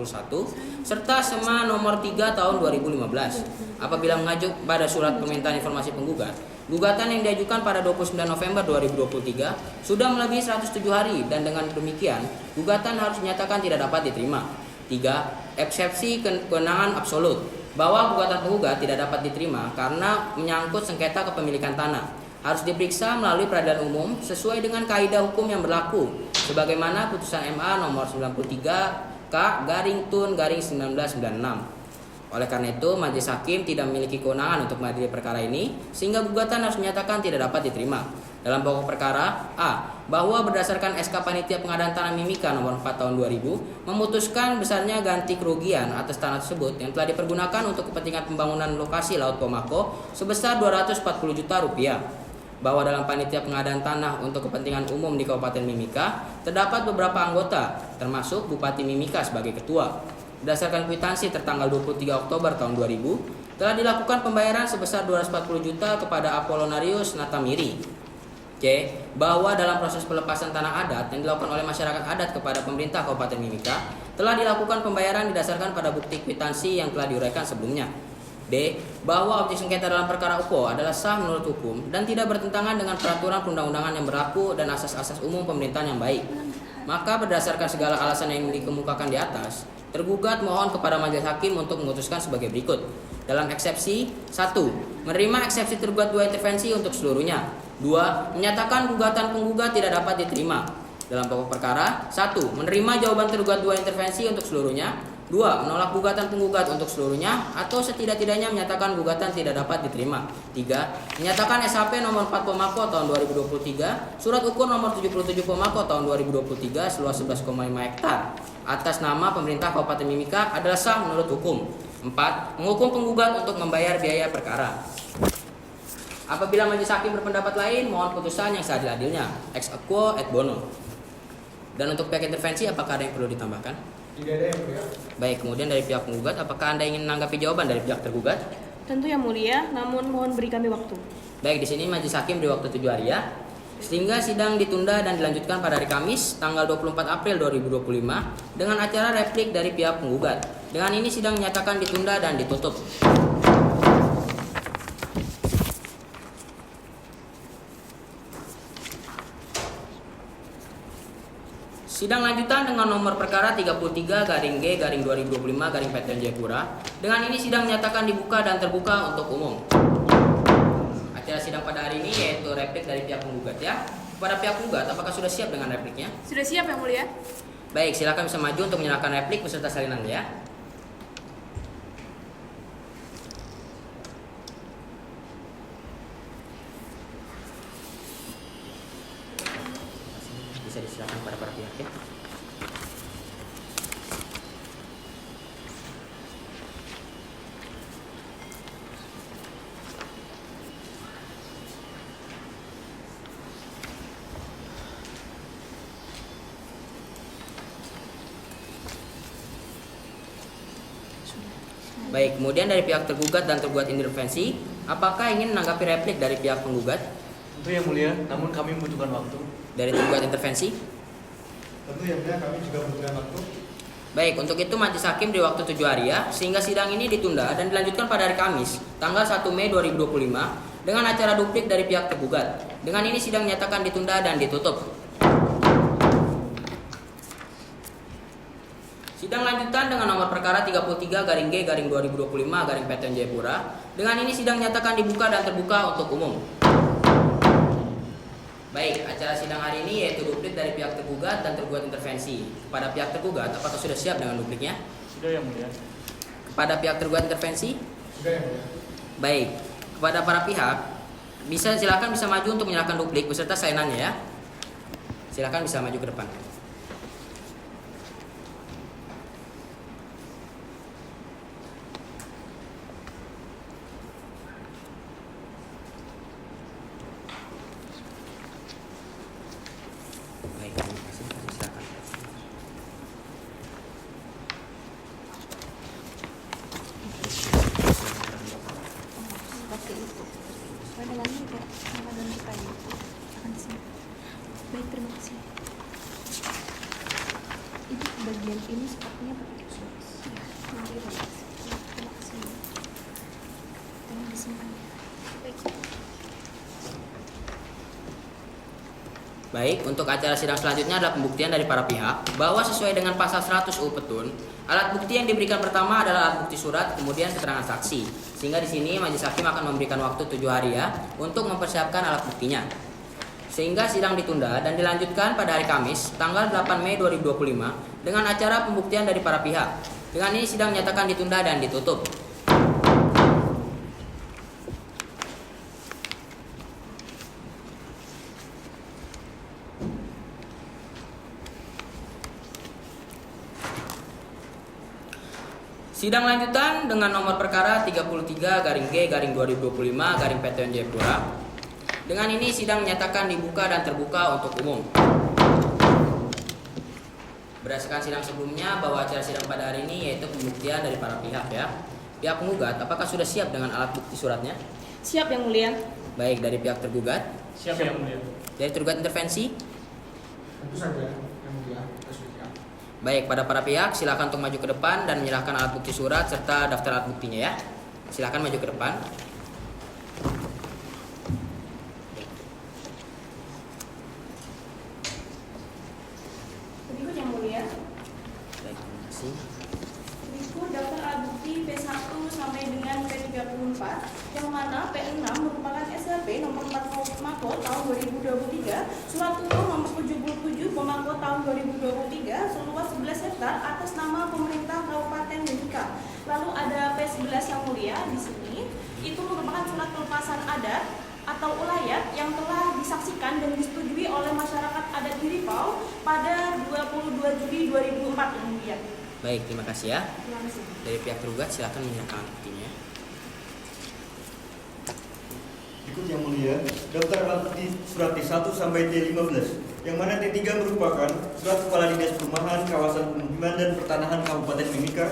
serta SEMA nomor 3 tahun 2015. Apabila mengajuk pada surat permintaan informasi penggugat, gugatan yang diajukan pada 29 November 2023 sudah melebihi 107 hari dan dengan demikian gugatan harus dinyatakan tidak dapat diterima. 3. Eksepsi kewenangan absolut, bahwa gugatan penggugat tidak dapat diterima karena menyangkut sengketa kepemilikan tanah, harus diperiksa melalui peradilan umum sesuai dengan kaidah hukum yang berlaku sebagaimana putusan MA nomor 93/K/1996. Oleh karena itu, majelis hakim tidak memiliki kewenangan untuk mengadili perkara ini sehingga gugatan harus dinyatakan tidak dapat diterima. Dalam pokok perkara A, bahwa berdasarkan SK Panitia Pengadaan Tanah Mimika nomor 4 tahun 2000 memutuskan besarnya ganti kerugian atas tanah tersebut yang telah dipergunakan untuk kepentingan pembangunan lokasi Laut Pomako sebesar 240 juta rupiah. Bahwa dalam Panitia Pengadaan Tanah untuk kepentingan umum di Kabupaten Mimika terdapat beberapa anggota termasuk Bupati Mimika sebagai ketua. Berdasarkan kwitansi tertanggal 23 Oktober tahun 2000 telah dilakukan pembayaran sebesar 240 juta kepada Apollonarius Natamiri. C. Bahwa dalam proses pelepasan tanah adat yang dilakukan oleh masyarakat adat kepada pemerintah Kabupaten Mimika telah dilakukan pembayaran didasarkan pada bukti kwitansi yang telah diuraikan sebelumnya. D. Bahwa objek sengketa dalam perkara UPO adalah sah menurut hukum dan tidak bertentangan dengan peraturan perundang-undangan yang berlaku dan asas-asas umum pemerintahan yang baik. Maka berdasarkan segala alasan yang dikemukakan di atas, tergugat mohon kepada majelis hakim untuk memutuskan sebagai berikut. Dalam eksepsi 1. Menerima eksepsi tergugat 2 intervensi untuk seluruhnya. 2. Menyatakan gugatan penggugat tidak dapat diterima. Dalam pokok perkara 1. Menerima jawaban tergugat 2 intervensi untuk seluruhnya. 2. Menolak gugatan penggugat untuk seluruhnya atau setidak-tidaknya menyatakan gugatan tidak dapat diterima. 3. Menyatakan SHP nomor 4 Pomako tahun 2023, surat ukur nomor 77 Pomako tahun 2023 seluas 11,5 hektar atas nama pemerintah Kabupaten Mimika adalah sah menurut hukum. 4. Menghukum penggugat untuk membayar biaya perkara. Apabila majelis hakim berpendapat lain, mohon putusan yang seadil-adilnya. Ex aequo et bono. Dan untuk pihak intervensi, apakah ada yang perlu ditambahkan? Tidak ada yang mulia. Baik, kemudian dari pihak penggugat, apakah Anda ingin menanggapi jawaban dari pihak tergugat? Tentu yang mulia, namun mohon beri kami waktu. Baik, di sini majelis hakim beri waktu 7 hari ya. Sehingga sidang ditunda dan dilanjutkan pada hari Kamis, tanggal 24 April 2025 dengan acara replik dari pihak penggugat. Dengan ini sidang menyatakan ditunda dan ditutup. Sidang lanjutan dengan nomor perkara 33-G-2025-PTN Jayapura. Dengan ini sidang menyatakan dibuka dan terbuka untuk umum. Acara sidang pada hari ini yaitu replik dari pihak penggugat ya. Kepada pihak penggugat, apakah sudah siap dengan repliknya? Sudah siap yang mulia. Baik, silakan bisa maju untuk menyerahkan replik beserta salinan ya. Bisa disilakan pada para pihak ya. Baik, kemudian dari pihak tergugat dan tergugat intervensi, apakah ingin menanggapi replik dari pihak penggugat? Tentu yang mulia, namun kami membutuhkan waktu. Dari tergugat intervensi? Tentu yang mulia kami juga membutuhkan waktu. Baik, untuk itu majelis hakim di waktu 7 hari ya, sehingga sidang ini ditunda dan dilanjutkan pada hari Kamis, tanggal 1 Mei 2025 dengan acara duplik dari pihak tergugat. Dengan ini sidang menyatakan ditunda dan ditutup. Sidang lanjutan dengan nomor perkara 33-G-2025-PTN Jayapura. Dengan ini sidang nyatakan dibuka dan terbuka untuk umum. Baik, acara sidang hari ini yaitu duplik dari pihak tergugat dan tergugat intervensi. Kepada pihak tergugat, apakah sudah siap dengan dupliknya? Sudah yang mulia. Kepada pihak tergugat intervensi? Sudah yang mulia. Baik, kepada para pihak, silakan bisa maju untuk menyerahkan duplik beserta sainannya ya. Silakan bisa maju ke depan. Baik, terima kasih. Silakan. Baik, terima kasih. Itu bagian ini sepertinya pakai nanti terima kasih. Tolong disimpan. Baik. Baik, untuk acara sidang selanjutnya adalah pembuktian dari para pihak bahwa sesuai dengan pasal 100 UU Petun, alat bukti yang diberikan pertama adalah alat bukti surat, kemudian keterangan saksi. Sehingga di sini majelis hakim akan memberikan waktu 7 hari ya untuk mempersiapkan alat buktinya. Sehingga sidang ditunda dan dilanjutkan pada hari Kamis, tanggal 8 Mei 2025 dengan acara pembuktian dari para pihak. Dengan ini sidang menyatakan ditunda dan ditutup. Sidang lanjutan dengan nomor perkara 33-G-2025-PTN Jayapura. Dengan ini sidang menyatakan dibuka dan terbuka untuk umum. Berdasarkan sidang sebelumnya bahwa acara sidang pada hari ini yaitu pembuktian dari para pihak ya. Pihak penggugat apakah sudah siap dengan alat bukti suratnya? Siap yang mulia. Baik, dari pihak tergugat. Siap yang mulia. Dari tergugat intervensi. Tentu saja yang mulia. Baik, pada para pihak silakan untuk maju ke depan dan menyerahkan alat bukti surat serta daftar alat buktinya ya. Silakan maju ke depan. Berikut yang mulia. Baik, terima kasih. Berikut daftar alat bukti P1 sampai dengan P31 yang mana P6 merupakan SLP nomor 4 Mako tahun 2023, surat tutur nomor 77 Mako tahun 2023 seluas 11 hektar atas nama pemerintah Kabupaten Mimika. Lalu ada P11 yang mulia di sini, itu merupakan surat pelepasan adat atau ulayat yang telah disaksikan dan disetujui oleh masyarakat adat di Ripau pada 22 Juli 2004 yang mulia. Baik, terima kasih ya. Terima kasih. Dari pihak tergugat silakan menyerahkan buktinya. Berikut yang mulia, daftar alat bukti surat T1 sampai T15, yang mana T3 merupakan surat Kepala Dinas Perumahan, Kawasan Pemukiman dan Pertanahan Kabupaten Mimika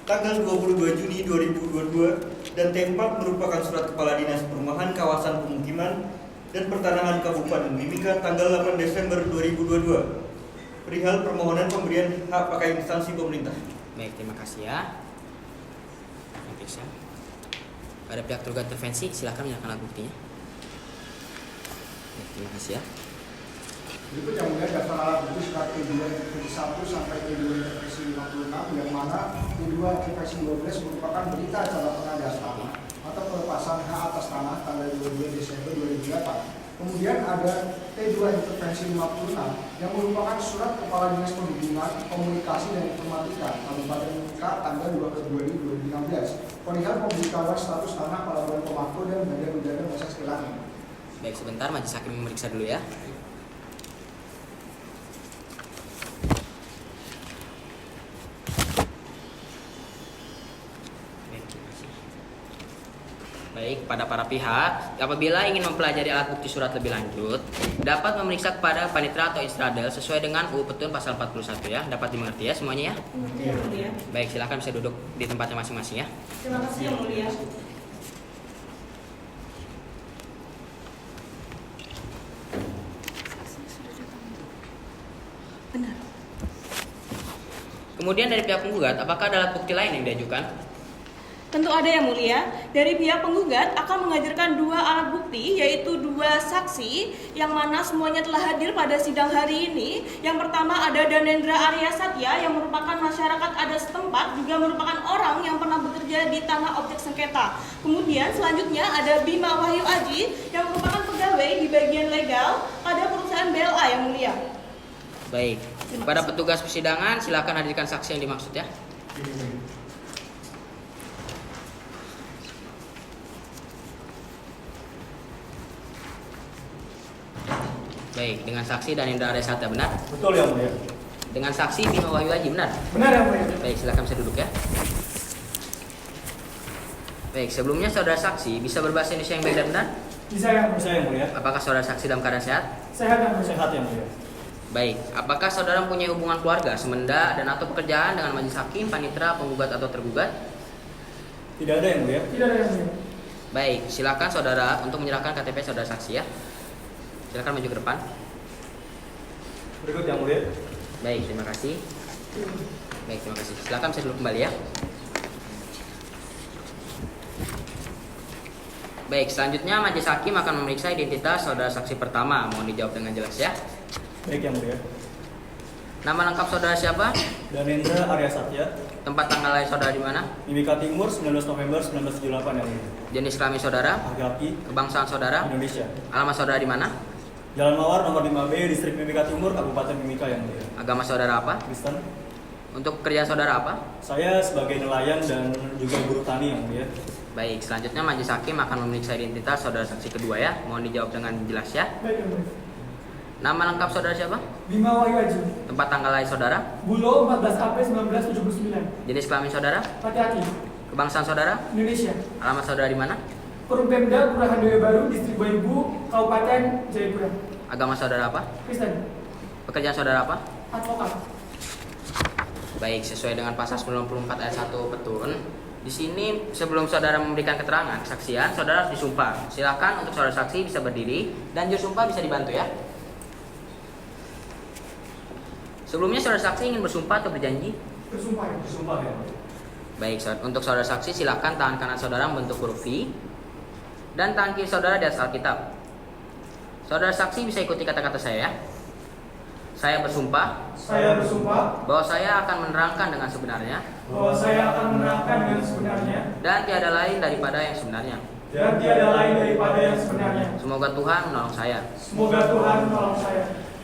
tanggal 22 Juni 2022, dan T4 merupakan surat Kepala Dinas Perumahan, Kawasan Pemukiman dan Pertanahan Kabupaten Mimika tanggal 8 Desember 2022 perihal permohonan pemberian hak pakai instansi pemerintah. Baik, terima kasih ya. Periksa. Pada pihak tergugat intervensi, silakan menyerahkan alat buktinya. Baik, terima kasih ya. Berikut yang mulia daftar alat bukti surat T2 intervensi 1 sampai T2 intervensi 56, yang mana T2 intervensi 12 merupakan berita acara pengadaan tanah atau pelepasan hak atas tanah tanggal 22 Desember 2008. Kemudian ada T2 intervensi 56 yang merupakan surat Kepala Dinas Perhubungan, Komunikasi dan Informatika Kabupaten Mimika tanggal 12 Juli 2016 perihal pemberitahuan status tanah pelabuhan Pemako dan Badan Udara Masa Sekilangan. Baik, sebentar majelis hakim memeriksa dulu ya. Baik, pada para pihak, apabila ingin mempelajari alat bukti surat lebih lanjut, dapat memeriksa kepada panitera atau istradel sesuai dengan UU Petun pasal 41 ya. Dapat dimengerti ya semuanya ya? Mulia. Baik, silakan bisa duduk di tempatnya masing-masing ya. Terima kasih yang mulia. Benar. Kemudian dari pihak penggugat, apakah ada alat bukti lain yang diajukan? Tentu ada yang mulia. Dari pihak penggugat akan mengajukan 2 alat bukti, yaitu 2 saksi yang mana semuanya telah hadir pada sidang hari ini. Yang pertama ada Danendra Arya Satya yang merupakan masyarakat adat setempat, juga merupakan orang yang pernah bekerja di tanah objek sengketa. Kemudian selanjutnya ada Bima Wahyu Aji yang merupakan pegawai di bagian legal pada perusahaan BLA yang mulia. Baik, pada petugas persidangan silakan hadirkan saksi yang dimaksud ya. Baik, dengan saksi Danendra Arya Satya benar? Betul yang mulia. Dengan saksi Bima Wahyu Aji benar? Benar yang mulia. Baik, silakan bisa duduk ya. Baik, sebelumnya saudara saksi bisa berbahasa Indonesia yang baik dan benar? Bisa yang mulia. Apakah saudara saksi dalam keadaan sehat? Sehat yang mulia. Baik, apakah saudara mempunyai hubungan keluarga, semenda, dan atau pekerjaan dengan majelis hakim, panitera, penggugat atau tergugat? Tidak ada yang mulia. Tidak ada yang mulia. Baik, silakan saudara untuk menyerahkan KTP saudara saksi ya. Silakan maju ke depan. Berikut yang mulia. Baik, terima kasih. Baik, terima kasih. Silakan bisa duduk kembali ya. Baik, selanjutnya majelis hakim akan memeriksa identitas saudara saksi pertama. Mohon dijawab dengan jelas ya. Baik yang mulia. Nama lengkap saudara siapa? Danendra Arya Satya. Tempat tanggal lahir saudara di mana? Mimika Timur 19 November 1978 yang mulia. Jenis kelamin saudara? Laki-laki. Kebangsaan saudara? Indonesia. Alamat saudara di mana? Jalan Mawar nomor 5B Distrik Mimika Timur Kabupaten Mimika yang mulia. Agama saudara apa? Kristen. Untuk pekerjaan saudara apa? Saya sebagai nelayan dan juga buruh tani yang mulia. Baik, selanjutnya majelis hakim akan memeriksa identitas saudara saksi kedua ya. Mohon dijawab dengan jelas ya. Baik yang mulia. Nama lengkap saudara siapa? Bima Wahyu Aji. Tempat tanggal lahir saudara? Bulo 14 April 1979. Jenis kelamin saudara? Laki-laki. Kebangsaan saudara? Indonesia. Alamat saudara di mana? Perumpemda Kelurahan Doyo Baru Distrik Boybu Kabupaten Jayapura. Agama saudara apa? Kristen. Pekerjaan saudara apa? Advokat. Baik, sesuai dengan pasal 94 ayat 1 Petun. Di sini sebelum saudara memberikan keterangan kesaksian, saudara harus disumpah. Silakan untuk saudara saksi bisa berdiri dan juru sumpah bisa dibantu ya. Sebelumnya saudara saksi ingin bersumpah atau berjanji? Bersumpah ya. Bersumpah ya. Baik, untuk saudara saksi silakan tangan kanan saudara membentuk huruf V dan tangan kiri saudara di atas Alkitab. Saudara saksi bisa ikuti kata-kata saya ya. Saya bersumpah. Saya bersumpah bahwa saya akan menerangkan dengan sebenarnya. Bahwa saya akan menerangkan dengan sebenarnya. dan tiada lain daripada yang sebenarnya. Semoga Tuhan menolong saya.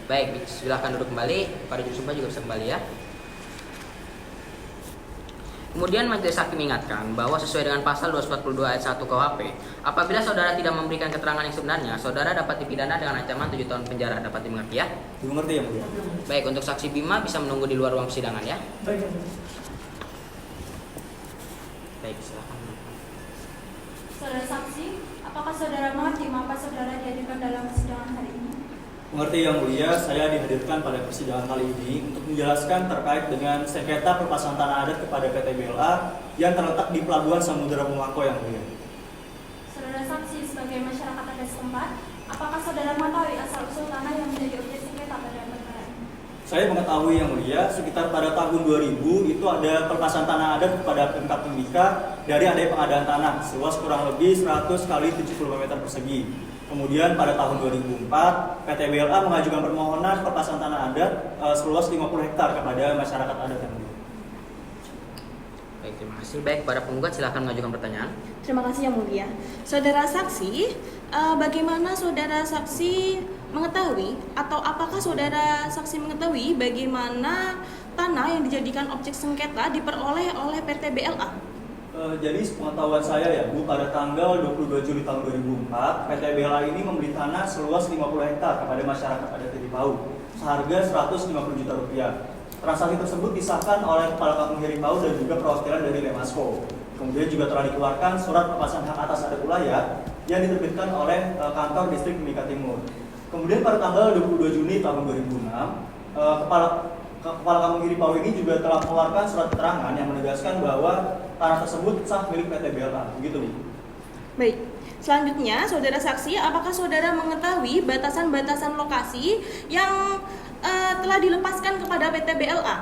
Baik, silahkan duduk kembali. Pada jursumpah juga bisa kembali ya. Kemudian majelis hakim mengingatkan bahwa sesuai dengan pasal 242 ayat 1 KUHP, apabila saudara tidak memberikan keterangan yang sebenarnya, saudara dapat dipidana dengan ancaman 7 tahun penjara. Dapat dimengerti ya? Dimengerti ya, Mulia. Baik, untuk saksi Bima bisa menunggu di luar ruang persidangan ya. Baik, silakan. Saudara saksi, apakah saudara mengerti mengapa saudara dihadirkan dalam persidangan hari ini? Mengerti Yang Mulia, saya dihadirkan pada persidangan kali ini untuk menjelaskan terkait dengan sengketa pelepasan tanah adat kepada PT BLA yang terletak di Pelabuhan Samudera Pemangko Yang Mulia. Saudara saksi, sebagai masyarakat adat setempat, apakah saudara mengetahui asal-usul tanah yang menjadi objek sengketa pada perkara ini? Saya mengetahui Yang Mulia, sekitar pada tahun 2000 itu ada pelepasan tanah adat kepada Pemkab Mimika dari adanya pengadaan tanah seluas kurang lebih 100 kali 75 meter persegi. Kemudian pada tahun 2004, PT BLA mengajukan permohonan pelepasan tanah adat seluas 50 hektar kepada masyarakat adat yang mulia. Baik, terima kasih. Baik, para penggugat silakan mengajukan pertanyaan. Terima kasih Yang Mulia. Saudara saksi, bagaimana saudara saksi mengetahui atau apakah saudara saksi mengetahui bagaimana tanah yang dijadikan objek sengketa diperoleh oleh PT BLA? Jadi sepengetahuan saya ya Bu, pada tanggal 22 Juli tahun 2004, PT BLA ini membeli tanah seluas 50 hektar kepada masyarakat adat Tiri Pau seharga 150 juta rupiah. Transaksi tersebut disahkan oleh Kepala Kampung Tiri Pau dan juga perwakilan dari Lemasco. Kemudian juga telah dikeluarkan surat pelepasan hak atas adat wilayah yang diterbitkan oleh kantor distrik Mimika Timur. Kemudian pada tanggal 22 Juni tahun 2006, Kepala Kampung Tiri Pau ini juga telah mengeluarkan surat keterangan yang menegaskan bahwa tanah tersebut sah milik PT BLA. Begitu, Bu. Baik. Selanjutnya, saudara saksi, apakah saudara mengetahui batasan-batasan lokasi yang telah dilepaskan kepada PT BLA?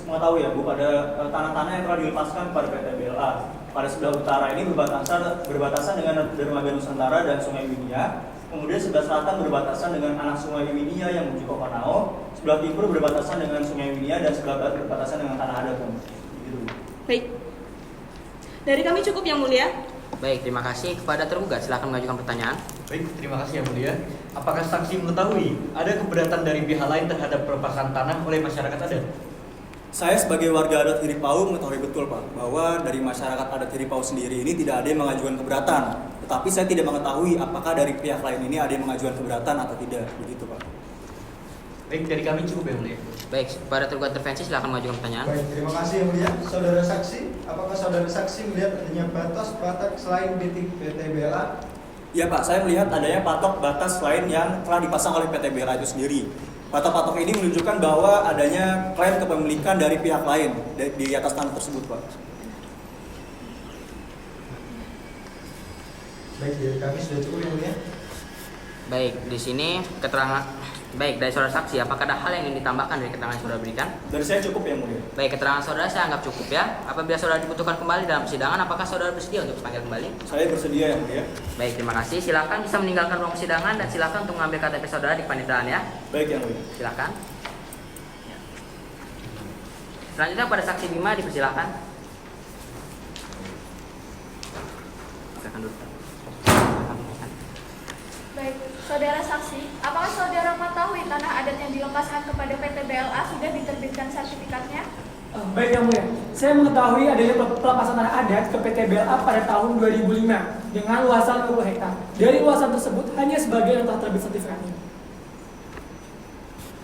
Mengetahui ya Bu, pada tanah-tanah yang telah dilepaskan kepada PT BLA. Pada sebelah utara ini berbatasan dengan Dermaga Nusantara dan Sungai Winia. Kemudian sebelah selatan berbatasan dengan anak Sungai Winia yang menuju Kopanao. Sebelah timur berbatasan dengan Sungai Winia dan sebelah barat berbatasan dengan tanah adat. Begitu. Baik. Dari kami cukup Yang Mulia. Baik, terima kasih. Kepada tergugat silakan mengajukan pertanyaan. Baik, terima kasih Yang Mulia. Apakah saksi mengetahui ada keberatan dari pihak lain terhadap pelepasan tanah oleh masyarakat adat? Saya sebagai warga adat Tiri Pau mengetahui betul Pak bahwa dari masyarakat adat Tiri Pau sendiri ini tidak ada yang mengajukan keberatan. Tetapi saya tidak mengetahui apakah dari pihak lain ini ada yang mengajukan keberatan atau tidak. Begitu Pak. Baik, dari kami cukup Yang Mulia. Baik, pada tergugat intervensi silakan mengajukan pertanyaan. Baik, terima kasih Yang Mulia. Saudara saksi, apakah saudara saksi melihat adanya batas batak selain PT BLA? Ya Pak, saya melihat adanya patok batas lain yang telah dipasang oleh PT BLA itu sendiri. Patok-patok ini menunjukkan bahwa adanya klaim kepemilikan dari pihak lain di atas tanah tersebut, Pak. Baik, dari kami sudah cukup Yang Mulia. Baik, di sini keterangan baik dari saudara saksi, apakah ada hal yang ingin ditambahkan dari keterangan yang saudara berikan? Dari saya cukup Yang Mulia. Baik, keterangan saudara saya anggap cukup ya. Apabila saudara dibutuhkan kembali dalam persidangan, apakah saudara bersedia untuk dipanggil kembali? Saya bersedia Yang Mulia. Baik, terima kasih. Silakan bisa meninggalkan ruang persidangan dan silakan untuk mengambil KTP saudara di kepanitraan ya. Baik Yang Mulia. Silakan. Selanjutnya pada saksi Bima dipersilakan. Silakan dulu. Baik, saudara saksi, apakah saudara mengetahui tanah adat yang dilepaskan kepada PT BLA sudah diterbitkan sertifikatnya? Baik Yang Mulia, saya mengetahui adanya pelepasan tanah adat ke PT BLA pada tahun 2005 dengan luasan 20 hektar. Dari luasan tersebut hanya sebagian yang telah terbit sertifikatnya.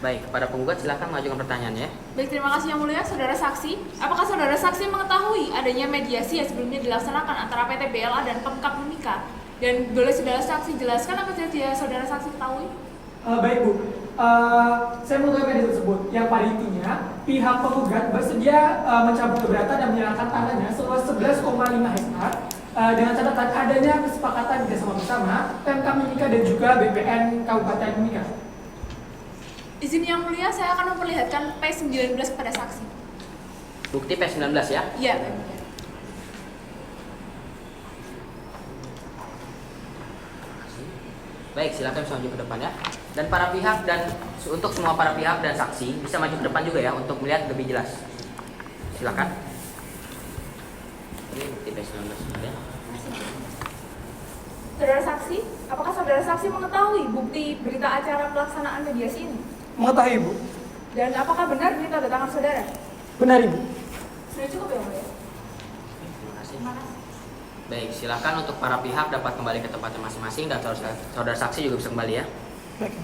Baik, kepada penggugat silakan mengajukan pertanyaan ya. Baik, terima kasih Yang Mulia. Saudara saksi, apakah saudara saksi mengetahui adanya mediasi yang sebelumnya dilaksanakan antara PT BLA dan Pemkab Mimika? Dan boleh saudara saksi jelaskan apa saja saudara saksi ketahui? Baik Bu, saya mengetahui media tersebut yang pada intinya pihak penggugat bersedia mencabut keberatan dan menyerahkan tanahnya seluas 11,5 hektar dengan catatan adanya kesepakatan kerjasama bersama Pemkab Mimika dan juga BPN Kabupaten Mimika. Izin Yang Mulia, saya akan memperlihatkan P19 kepada saksi. Bukti P19 ya? Iya. Baik, silakan bisa maju ke depan ya. Dan para pihak dan untuk semua para pihak dan saksi bisa maju ke depan juga ya untuk melihat lebih jelas. Silakan. 19 ya. Saudara saksi, apakah saudara saksi mengetahui bukti berita acara pelaksanaan mediasi ini? Mengetahui Ibu. Dan apakah benar ini tanda tangan saudara? Benar Ibu. Sudah cukup ya mulia? Terima kasih. Baik, silakan untuk para pihak dapat kembali ke tempatnya masing-masing dan saudara saksi juga bisa kembali ya. Baik.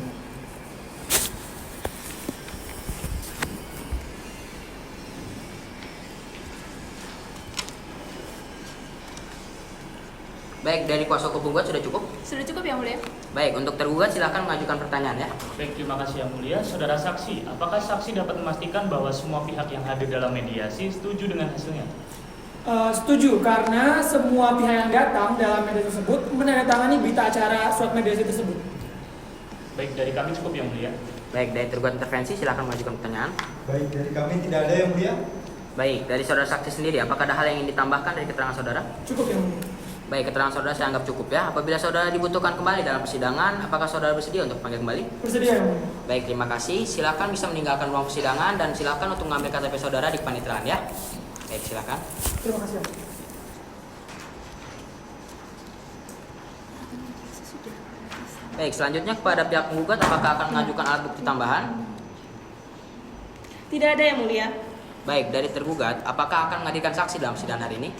Baik, dari kuasa hukum penggugat sudah cukup? Sudah cukup ya mulia? Baik, untuk tergugat silakan mengajukan pertanyaan ya. Baik, terima kasih yang mulia. Saudara saksi, apakah saksi dapat memastikan bahwa semua pihak yang hadir dalam mediasi setuju dengan hasilnya? Setuju, karena semua pihak yang datang dalam mediasi tersebut menandatangani berita acara surat mediasi tersebut. Baik, dari kami cukup yang mulia. Baik, dari tergugat intervensi silakan mengajukan pertanyaan. Baik, dari kami tidak ada yang mulia. Baik, dari saudara saksi sendiri, apakah ada hal yang ingin ditambahkan dari keterangan saudara? Cukup yang mulia. Baik, keterangan saudara saya anggap cukup ya. Apabila saudara dibutuhkan kembali dalam persidangan, apakah saudara bersedia untuk panggil kembali? Bersedia yang mulia. Baik, terima kasih. Silakan bisa meninggalkan ruang persidangan dan silakan untuk mengambil KTP saudara di kepanitraan ya. Baik, silakan. Terima kasih. Baik, selanjutnya kepada pihak penggugat, apakah akan mengajukan alat bukti tambahan? Tidak ada yang mulia. Baik, dari tergugat, apakah akan menghadirkan saksi dalam persidangan hari ini?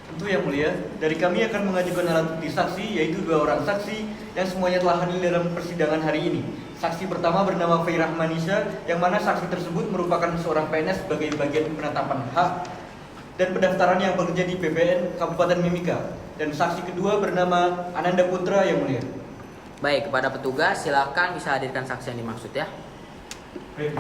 Tentu yang mulia, dari kami akan mengajukan alat bukti saksi, yaitu 2 orang saksi yang semuanya telah hadir dalam persidangan hari ini. Saksi pertama bernama Fairah Manisha, yang mana saksi tersebut merupakan seorang PNS sebagai bagian penetapan hak dan pendaftaran yang bekerja di BPN Kabupaten Mimika. Dan saksi kedua bernama Ananda Putra yang mulia. Baik, kepada petugas silakan bisa hadirkan saksi yang dimaksud ya. Baik.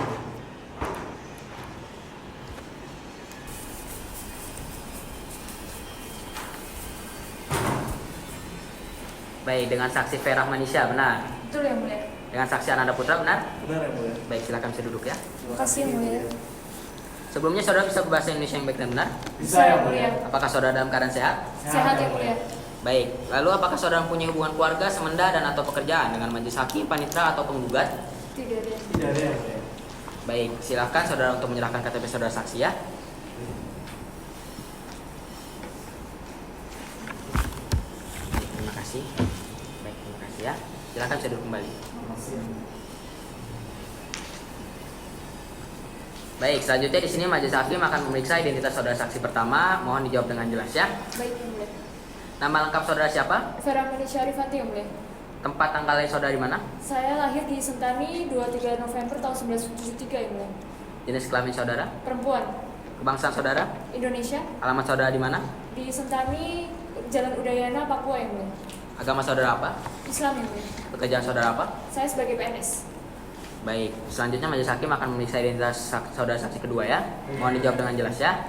Baik, dengan saksi Fairah Manisha, benar? Betul ya mulia? Dengan saksi Ananda Putra, benar? Benar ya mulia. Baik, silakan bisa duduk ya. Terima kasih yang mulia. Sebelumnya saudara bisa berbahasa Indonesia yang baik dan benar? Bisa ya mulia. Apakah saudara dalam keadaan sehat? Sehat ya mulia. Baik, lalu apakah saudara mempunyai hubungan keluarga, semenda, dan atau pekerjaan dengan majelis hakim, panitera, atau penggugat? Tidak ada. Tidak ada ya mulia. Baik, silakan saudara untuk menyerahkan KTP saudara saksi ya. Baik, terima kasih. Baik, terima kasih ya. Silakan bisa duduk kembali. Baik, selanjutnya di sini majelis hakim akan memeriksa identitas saudara saksi pertama. Mohon dijawab dengan jelas ya. Baik yang mulia. Nama lengkap saudara siapa? Fairah Manisha Arifanti yang mulia. Tempat tanggal lahir saudara di mana? Saya lahir di Sentani 23 November tahun 1973 yang mulia. Jenis kelamin saudara? Perempuan. Kebangsaan saudara? Indonesia. Alamat saudara di mana? Di Sentani Jalan Udayana, Papua yang mulia. Agama saudara apa? Islam yang mulia. Pekerjaan saudara apa? Saya sebagai PNS. Baik, selanjutnya majelis hakim akan memeriksa identitas saudara saksi kedua ya. Mohon dijawab dengan jelas ya.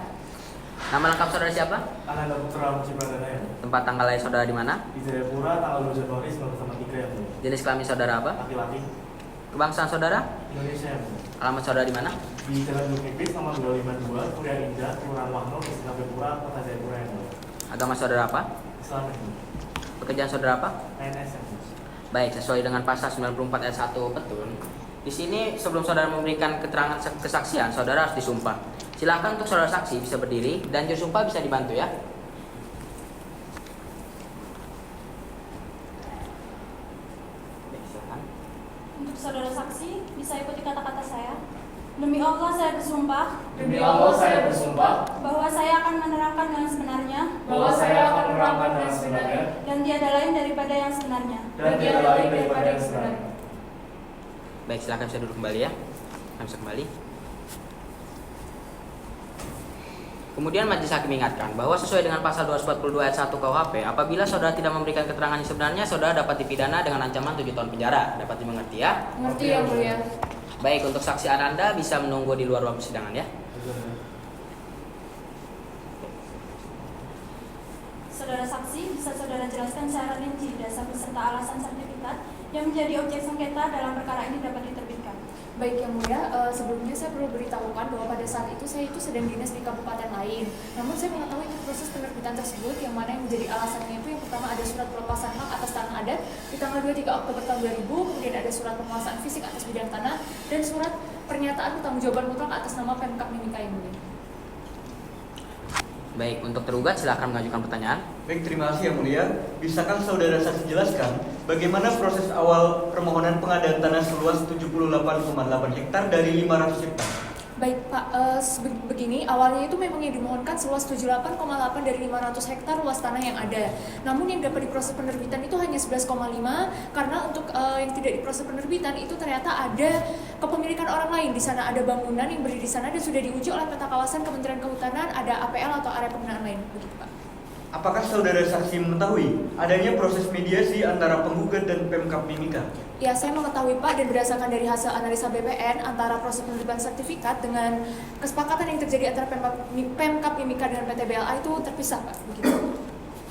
Nama lengkap saudara siapa? Ananda Putra Cipradana ya. Tempat tanggal lahir saudara di mana? Di Jayapura tanggal 2 Januari 1993 ya mulia. Jenis kelamin saudara apa? Laki-laki. Kebangsaan saudara? Indonesia ya mulia. Alamat saudara di mana? Di Jalan Zulkifli nomor 252, Purya Indah, Kelurahan Wahno, Desa Jayapura, Kota Jayapura ya mulia. Agama saudara apa? Islam ya mulia. Pekerjaan saudara apa? PNS ya mulia. Baik, sesuai dengan pasal 94 ayat 1 Petun. Di sini sebelum saudara memberikan keterangan kesaksian, saudara harus disumpah. Silakan untuk saudara saksi bisa berdiri dan juru sumpah bisa dibantu ya. Baik, silakan. Untuk saudara saksi, bisa ikuti kata-kata saya. Demi Allah saya bersumpah. Demi Allah saya bersumpah Bahwa saya akan menerangkan dengan sebenarnya. bahwa saya akan menerangkan dengan sebenarnya Dan tiada lain daripada yang sebenarnya. dan tiada lain daripada yang sebenarnya. Baik, silakan bisa duduk kembali ya. Silakan bisa kembali. Kemudian majelis hakim ingatkan bahwa sesuai dengan pasal 242 ayat 1 KUHP, apabila saudara tidak memberikan keterangan yang sebenarnya, saudara dapat dipidana dengan ancaman 7 tahun penjara. Dapat dimengerti ya? Mengerti yang mulia. Baik, untuk saksi Ananda bisa menunggu di luar ruang persidangan ya. Saudara saksi, bisa saudara jelaskan secara rinci dasar beserta alasan sertifikat yang menjadi objek sengketa dalam perkara ini dapat diterbitkan. Baik yang mulia, sebelumnya saya perlu beritahukan bahwa pada saat itu saya itu sedang dinas di kabupaten lain. Namun saya mengetahui proses penerbitan tersebut yang mana yang menjadi alasannya itu yang pertama ada surat pelepasan hak atas tanah adat di tanggal 23 Oktober tahun 2000, kemudian ada surat penguasaan fisik atas bidang tanah dan surat pernyataan pertanggungjawaban mutlak atas nama Pemkab Mimika yang mulia. Baik, untuk tergugat silakan mengajukan pertanyaan. Baik, terima kasih yang mulia. Bisakah saudara saksi jelaskan bagaimana proses awal permohonan pengadaan tanah seluas 78,8 hektar dari 500 hektar? Baik Pak, begini awalnya itu memang yang dimohonkan seluas 78,8 dari 500 hektar luas tanah yang ada. Namun yang dapat diproses penerbitan itu hanya 11,5 karena untuk yang tidak diproses penerbitan itu ternyata ada kepemilikan orang lain. Di sana ada bangunan yang berdiri di sana dan sudah diuji oleh peta kawasan Kementerian Kehutanan, ada APL atau area penggunaan lain. Begitu Pak. Apakah saudara saksi mengetahui adanya proses mediasi antara penggugat dan Pemkab Mimika? Ya, saya mengetahui Pak, dan berdasarkan dari hasil analisa BPN antara proses penerbitan sertifikat dengan kesepakatan yang terjadi antara Pemkab Mimika dengan PT BLA itu terpisah Pak. Begitu.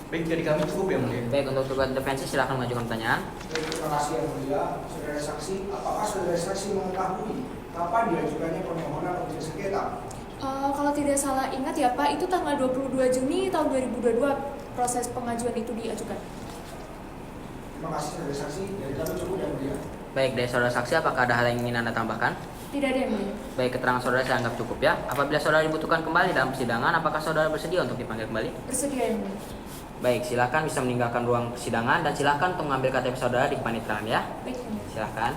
Baik, dari kami cukup ya mulia. Baik, untuk tergugat intervensi silakan mengajukan pertanyaan. Baik, terima kasih yang mulia. Saudara saksi, apakah saudara saksi mengetahui kapan diajukannya permohonan objek sengketa? Kalau tidak salah ingat ya Pak, itu tanggal 22 Juni tahun 2022 proses pengajuan itu diajukan. Terima kasih saudara saksi, dari kami cukup yang mulia. Baik, dari saudara saksi apakah ada hal yang ingin Anda tambahkan? Tidak ada yang mulia. Baik, keterangan saudara saya anggap cukup ya. Apabila saudara dibutuhkan kembali dalam persidangan, apakah saudara bersedia untuk dipanggil kembali? Bersedia yang mulia. Baik, silakan bisa meninggalkan ruang persidangan dan silakan untuk mengambil KTP saudara di kepanitiaan ya. Baik, yang mulia. Silakan.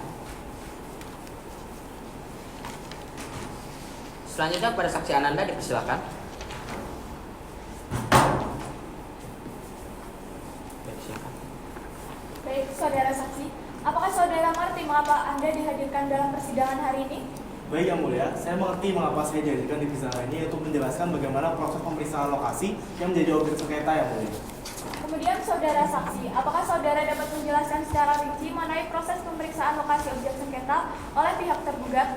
Selanjutnya pada saksi Ananda dipersilakan. Baik, silakan. Baik, saudara saksi, apakah saudara mengerti mengapa Anda dihadirkan dalam persidangan hari ini? Baik yang mulia, saya mengerti mengapa saya dihadirkan di persidangan ini untuk menjelaskan bagaimana proses pemeriksaan lokasi yang menjadi objek sengketa yang mulia. Kemudian saudara saksi, apakah saudara dapat menjelaskan secara rinci mengenai proses pemeriksaan lokasi objek sengketa oleh pihak tergugat?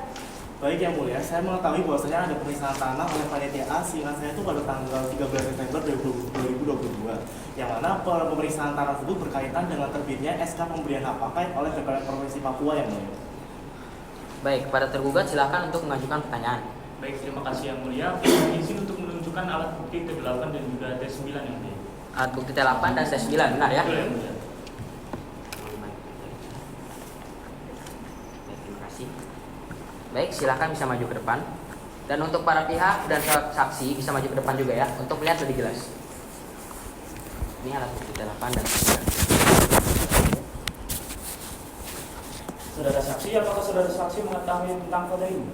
Baik yang mulia, saya mengetahui bahwasanya ada pemeriksaan tanah oleh panitia A seingat saya itu pada tanggal 13 September 2022 yang mana pemeriksaan tanah tersebut berkaitan dengan terbitnya SK pemberian hak pakai oleh BPN Provinsi Papua yang mulia. Baik, kepada tergugat silakan untuk mengajukan pertanyaan. Baik, terima kasih yang mulia. Izin untuk menunjukkan alat bukti T8 dan juga T9 yang mulia. Alat bukti T8 dan T9 benar ya? Betul yang mulia. Baik, silakan bisa maju ke depan. Dan untuk para pihak dan saksi bisa maju ke depan juga ya, untuk melihat lebih jelas. Ini alat bukti T8 dan T9. Saudara saksi, apakah saudara saksi mengetahui tentang foto ini?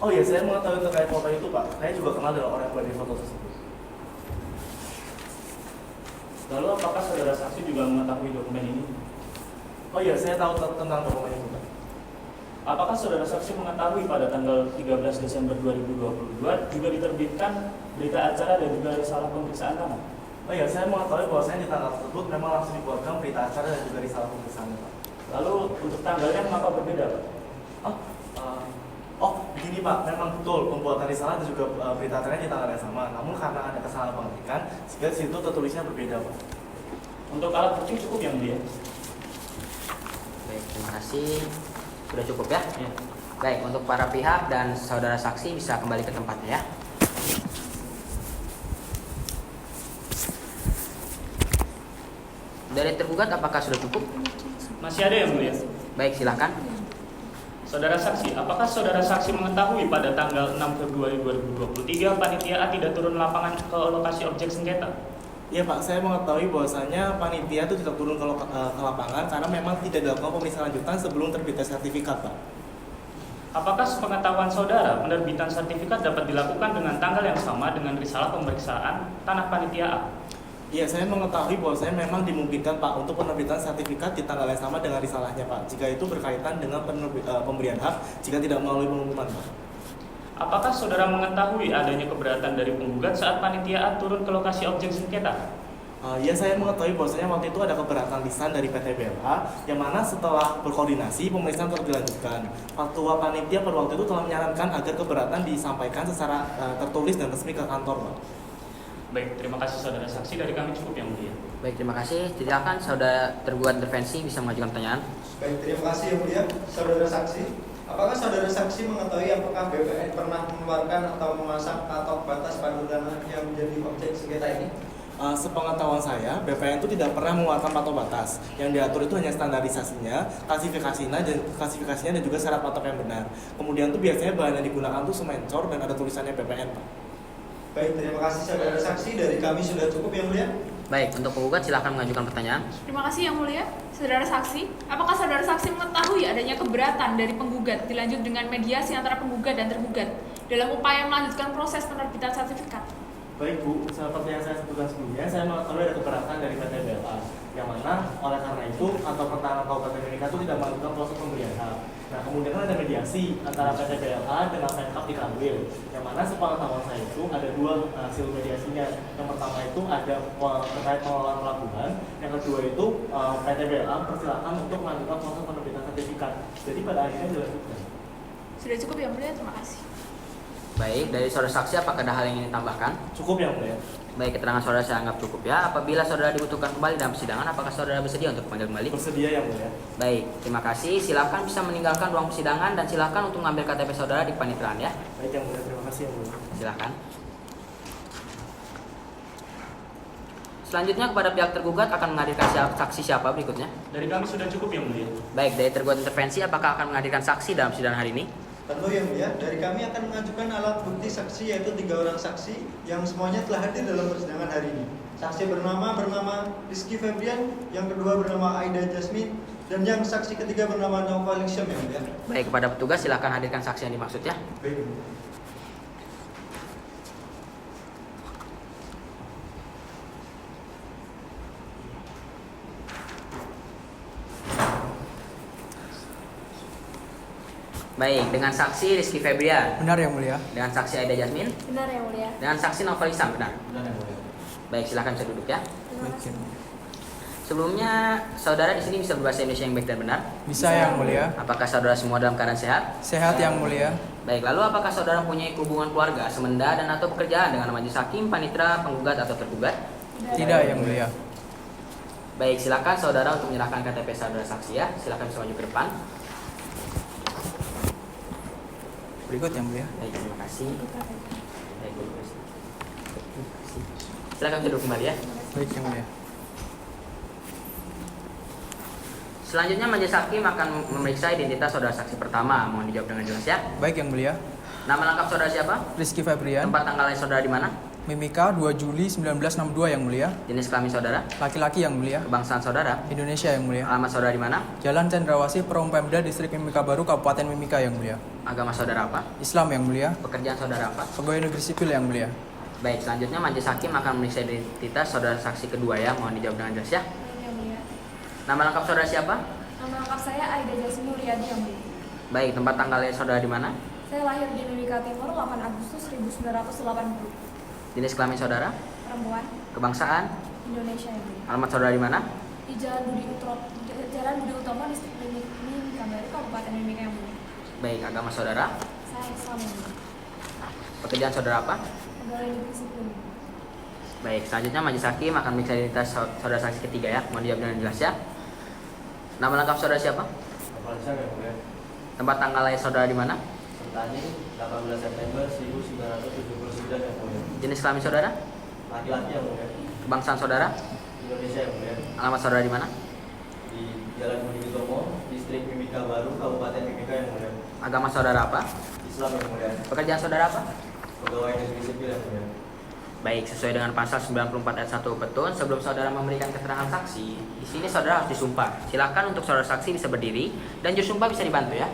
Oh iya, saya mengetahui terkait foto itu Pak. Saya juga kenal dengan orang yang buat foto tersebut. Lalu apakah saudara saksi juga mengetahui dokumen ini? Oh iya, saya tahu tentang dokumen itu Pak. Apakah saudara saksi mengetahui pada tanggal 13 Desember 2022 juga diterbitkan berita acara dan juga risalah pemeriksaan tanah? Oh iya, saya mengetahui bahwasanya di tanggal tersebut memang langsung dibuatkan berita acara dan juga risalah pemeriksaan Pak. Lalu untuk tanggalnya mengapa berbeda Pak? Begini Pak, memang betul pembuatan risalah dan juga berita acaranya di tanggal yang sama. Namun karena ada kesalahan pengetikan, sehingga situ tertulisnya berbeda Pak. Untuk alat bukti cukup yang mulia. Baik, terima kasih. Sudah cukup ya? Ya. Baik, untuk para pihak dan saudara saksi bisa kembali ke tempatnya ya. Dari tergugat apakah sudah cukup? Masih ada yang mulia. Baik, silakan. Saudara saksi, apakah saudara saksi mengetahui pada tanggal 6 Februari 2023 panitia A tidak turun lapangan ke lokasi objek sengketa? Iya Pak, saya mengetahui bahwasanya panitia itu tidak turun ke lapangan karena memang tidak dilakukan pemeriksaan lanjutan sebelum terbitnya sertifikat Pak. Apakah sepengetahuan saudara penerbitan sertifikat dapat dilakukan dengan tanggal yang sama dengan risalah pemeriksaan tanah panitia A? Iya, saya mengetahui bahwasanya memang dimungkinkan Pak untuk penerbitan sertifikat di tanggal yang sama dengan risalahnya Pak, jika itu berkaitan dengan pemberian hak jika tidak melalui pengumuman Pak. Apakah saudara mengetahui adanya keberatan dari penggugat saat panitia A turun ke lokasi objek sengketa? Ya, saya mengetahui bahwasanya waktu itu ada keberatan lisan dari PT BLA yang mana setelah berkoordinasi pemeriksaan terus dilanjutkan. Ketua panitia pada waktu itu telah menyarankan agar keberatan disampaikan secara tertulis dan resmi ke kantor Pak. Baik, terima kasih saudara saksi, dari kami cukup yang mulia. Baik, terima kasih. Silakan saudara tergugat intervensi bisa mengajukan pertanyaan. Baik, terima kasih yang mulia. Saudara saksi, apakah saudara saksi mengetahui apakah BPN pernah mengeluarkan atau memasang patok batas paduan tanah yang menjadi objek sengketa ini? Sepengetahuan saya, BPN itu tidak pernah mengeluarkan patok batas. Yang diatur itu hanya standarisasinya, klasifikasinya dan juga syarat patok yang benar. Kemudian itu biasanya bahan yang digunakan itu semencor dan ada tulisannya BPN Pak. Baik, terima kasih saudara saksi. Dari kami sudah cukup yang mulia. Baik, untuk penggugat silakan mengajukan pertanyaan. Terima kasih Yang Mulia. Saudara saksi, apakah saudara saksi mengetahui adanya keberatan dari penggugat dilanjut dengan mediasi antara penggugat dan tergugat dalam upaya melanjutkan proses penerbitan sertifikat? Baik Bu, seperti yang saya sebutkan sebelumnya, saya mengetahui ada keberatan dari PT BLA, yang mana oleh karena itu kantor pertahanan Kabupaten Mimika itu tidak melakukan proses pemberian hak. Nah, kemudian ada mediasi antara PT BLA dengan Pemkab di Kanwil, yang mana sepengetahuan saya itu ada dua hasil mediasinya. Yang pertama itu ada terkait pengelolaan pelabuhan, yang kedua itu PT BLA persilakan untuk melanjutkan proses penerbitan sertifikat. Jadi pada akhirnya dilanjutkan. Sudah cukup Yang Mulia, terima kasih. Baik, dari saudara saksi apakah ada hal yang ingin ditambahkan? Cukup Yang Mulia. Baik, keterangan saudara saya anggap cukup ya. Apabila saudara dibutuhkan kembali dalam persidangan, apakah saudara bersedia untuk dipanggil kembali? Bersedia Yang Mulia. Baik, terima kasih. Silakan bisa meninggalkan ruang persidangan dan silakan untuk mengambil KTP saudara di panitraan ya. Baik Yang Mulia, terima kasih Yang Mulia. Silakan. Selanjutnya kepada pihak tergugat akan menghadirkan saksi siapa berikutnya? Dari kami sudah cukup yang mulia. Baik, dari tergugat intervensi apakah akan menghadirkan saksi dalam persidangan hari ini? Tentu yang mulia, dari kami akan mengajukan alat bukti saksi yaitu 3 orang saksi yang semuanya telah hadir dalam persidangan hari ini. Saksi bernama Rizky Febrian, yang kedua bernama Aida Jasmine, dan yang saksi ketiga bernama Naufal Isyam yang mulia. Baik, kepada petugas silakan hadirkan saksi yang dimaksud ya. Baik. Baik, dengan saksi Rizky Febrian. Benar Yang Mulia. Dengan saksi Aida Jasmine. Benar Yang Mulia. Dengan saksi Naufal Isyam. Benar. Benar Yang Mulia. Baik, silakan bisa duduk ya. Terima kasih. Sebelumnya, saudara di sini bisa berbahasa Indonesia yang baik dan benar? Bisa Yang Mulia. Apakah saudara semua dalam keadaan sehat? Sehat Yang Mulia. Baik, lalu apakah saudara mempunyai hubungan keluarga, semenda dan atau pekerjaan dengan majelis hakim, panitera, penggugat atau tergugat? Tidak Yang Mulia. Baik, silakan saudara untuk menyerahkan KTP saudara saksi ya. Silakan bisa maju ke depan. Berikut Yang Mulia. Baik, terima kasih. Baik, terima kasih. Silakan duduk kembali ya. Baik Yang Mulia. Selanjutnya majelis hakim akan memeriksa identitas saudara saksi pertama. Mohon dijawab dengan jelas ya. Baik Yang Mulia. Nama lengkap saudara siapa? Rizky Febrian. Tempat tanggal lahir saudara di mana? Mimika 2 Juli 1962 Yang Mulia. Jenis kelamin saudara? Laki-laki Yang Mulia. Kebangsaan saudara? Indonesia Yang Mulia. Alamat saudara di mana? Jalan Cendrawasih, Perum Pemda, Distrik Mimika Baru, Kabupaten Mimika Yang Mulia. Agama saudara apa? Islam Yang Mulia. Pekerjaan saudara apa? Pegawai negeri sipil Yang Mulia. Baik, selanjutnya majelis hakim akan memeriksa identitas saudara saksi kedua ya. Mohon dijawab dengan jelas ya. Yang Mulia. Nama lengkap saudara siapa? Nama lengkap saya Aida Jasmine Nuriadi Yang Mulia. Baik, tempat tanggal lahir saudara di mana? Saya lahir di Mimika Timur 8 Agustus 1980. Jenis kelamin saudara? Perempuan. Kebangsaan? Indonesia Yang Mulia. Alamat saudara di mana? Di Jalan Budi Utomo, Distrik Mimika Baru, Kabupaten Mimika Yang Mulia. Baik, agama saudara? Saya Islam Yang Mulia. Pekerjaan saudara apa? Pegawai negeri sipil. Baik, selanjutnya majelis hakim akan memeriksa identitas saudara saksi ketiga ya. Mohon dijawab dengan jelas ya. Nama lengkap saudara siapa? Naufal Isyam Yang Mulia. Tempat tanggal lahir saudara di mana? Sertani 18 September 1979 Yang Mulia. Jenis kelamin saudara? Laki-laki Yang Mulia. Kebangsaan saudara? Indonesia Yang Mulia. Alamat saudara di mana? Di Jalan Budi Utomo, Distrik Mimika Baru, Kabupaten Mimika Yang Mulia. Agama saudara apa? Islam Yang Mulia. Pekerjaan saudara apa? Pegawai negeri sipil Yang Mulia. Baik, sesuai dengan pasal 94 ayat 1 Petun, sebelum saudara memberikan keterangan saksi, di sini saudara harus disumpah. Silakan untuk saudara saksi bisa berdiri dan juru sumpah bisa dibantu ya.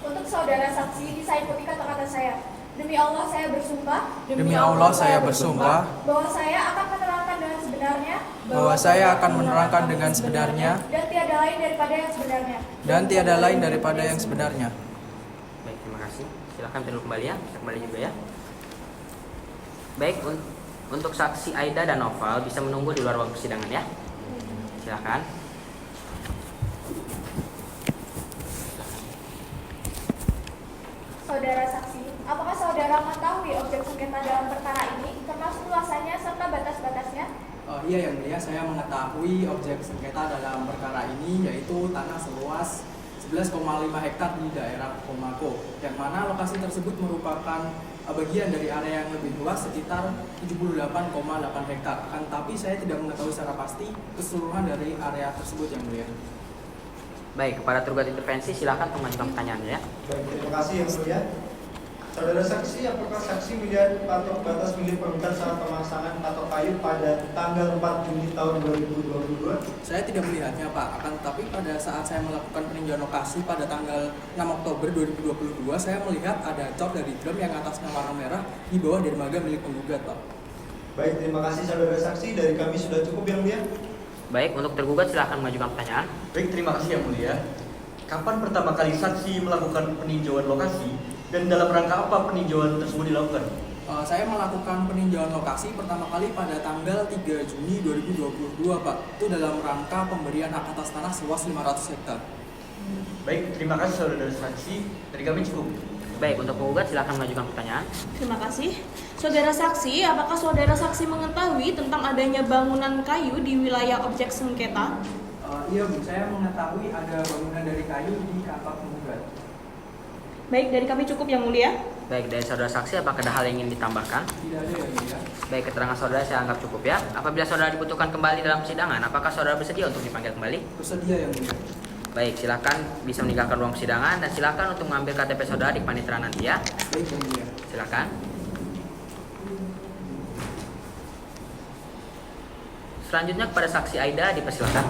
Untuk saudara saksi, saya ikuti kata-kata saya. Demi Allah saya bersumpah. Demi Allah saya bersumpah bahwa saya akan menerangkan dengan sebenarnya. bahwa saya akan menerangkan dengan sebenarnya Dan tiada lain daripada yang sebenarnya. dan tiada lain daripada yang sebenarnya. Baik, terima kasih. Silakan duduk kembali ya. Bisa kembali juga ya. Baik, untuk saksi Aida dan Noval bisa menunggu di luar ruang persidangan ya. Silakan. Saudara saksi, apakah saudara mengetahui objek sengketa dalam perkara ini, termasuk luasannya serta batas-batasnya? Iya Yang Mulia, saya mengetahui objek sengketa dalam perkara ini yaitu tanah seluas 11,5 hektar di daerah Komako, yang mana lokasi tersebut merupakan bagian dari area yang lebih luas sekitar 78,8 hektar. Akan tetapi saya tidak mengetahui secara pasti keseluruhan dari area tersebut Yang Mulia. Baik, kepada tergugat intervensi silakan untuk mengajukan pertanyaannya ya. Baik, terima kasih yang mulia. Saudara saksi, apakah saksi melihat patok batas milik permintaan saat pemasangan patok kayu pada tanggal 4 Juni tahun 2022? Saya tidak melihatnya Pak, akan tetapi pada saat saya melakukan peninjauan lokasi pada tanggal 6 Oktober 2022, saya melihat ada cor dari drum yang atasnya warna merah di bawah dermaga milik penggugat Pak. Baik, terima kasih saudara saksi. Dari kami sudah cukup yang mulia. Baik, untuk tergugat silakan mengajukan pertanyaan. Baik, terima kasih yang mulia. Kapan pertama kali saksi melakukan peninjauan lokasi dan dalam rangka apa peninjauan tersebut dilakukan? Saya melakukan peninjauan lokasi pertama kali pada tanggal 3 Juni 2022 Pak. Itu dalam rangka pemberian hak atas tanah seluas 500 hektar. Baik, terima kasih saudara saksi. Dari kami cukup. Baik, untuk penggugat silakan mengajukan pertanyaan. Terima kasih. Saudara saksi, apakah saudara saksi mengetahui tentang adanya bangunan kayu di wilayah objek sengketa? Iya Bu, saya mengetahui ada bangunan dari kayu di kantor penggugat. Baik, dari kami cukup yang mulia. Baik, dari saudara saksi apakah ada hal yang ingin ditambahkan? Tidak ada yang mulia. Baik, keterangan saudara saya anggap cukup ya. Apabila saudara dibutuhkan kembali dalam persidangan, apakah saudara bersedia untuk dipanggil kembali? Bersedia yang mulia. Baik, silakan bisa meninggalkan ruang persidangan dan silakan untuk mengambil KTP saudara di panitera nanti ya. Baik yang mulia. Silakan. Selanjutnya kepada saksi Aida dipersilakan.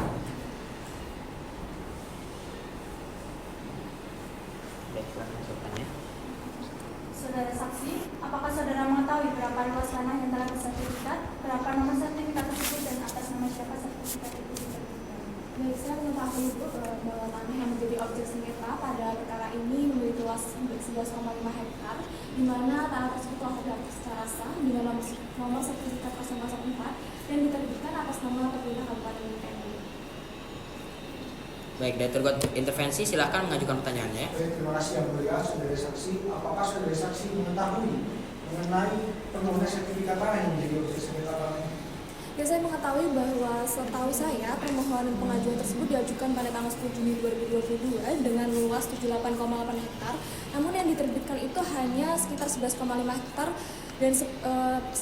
Baik, silakan jawabannya. Saudara saksi, apakah saudara mengetahui berapa luas tanah yang telah bersertifikat, berapa nomor sertifikat tersebut, dan atas nama siapa sertifikat itu diterbitkan? Baik, saya mengetahui Bu, bahwa tanah yang menjadi objek sengketa pada perkara ini memiliki luas 11,5 hektar, di mana tanah tersebut telah terdaftar secara sah dengan nomor sertifikat 004 dan diterbitkan atas nama pemerintah Kabupaten Mimika. Baik, dari tergugat intervensi silakan mengajukan pertanyaannya ya. Baik, terima kasih yang mulia saudara saksi. Apakah saudara saksi mengetahui mengenai penurunan sertifikat tanah yang menjadi objek sengketa tanah? Ya, saya mengetahui bahwa setahu saya permohonan pengajuan tersebut diajukan pada tanggal 10 Juni 2022 dengan luas 78,8 hektar. Namun yang diterbitkan itu hanya sekitar 11,5 hektar dan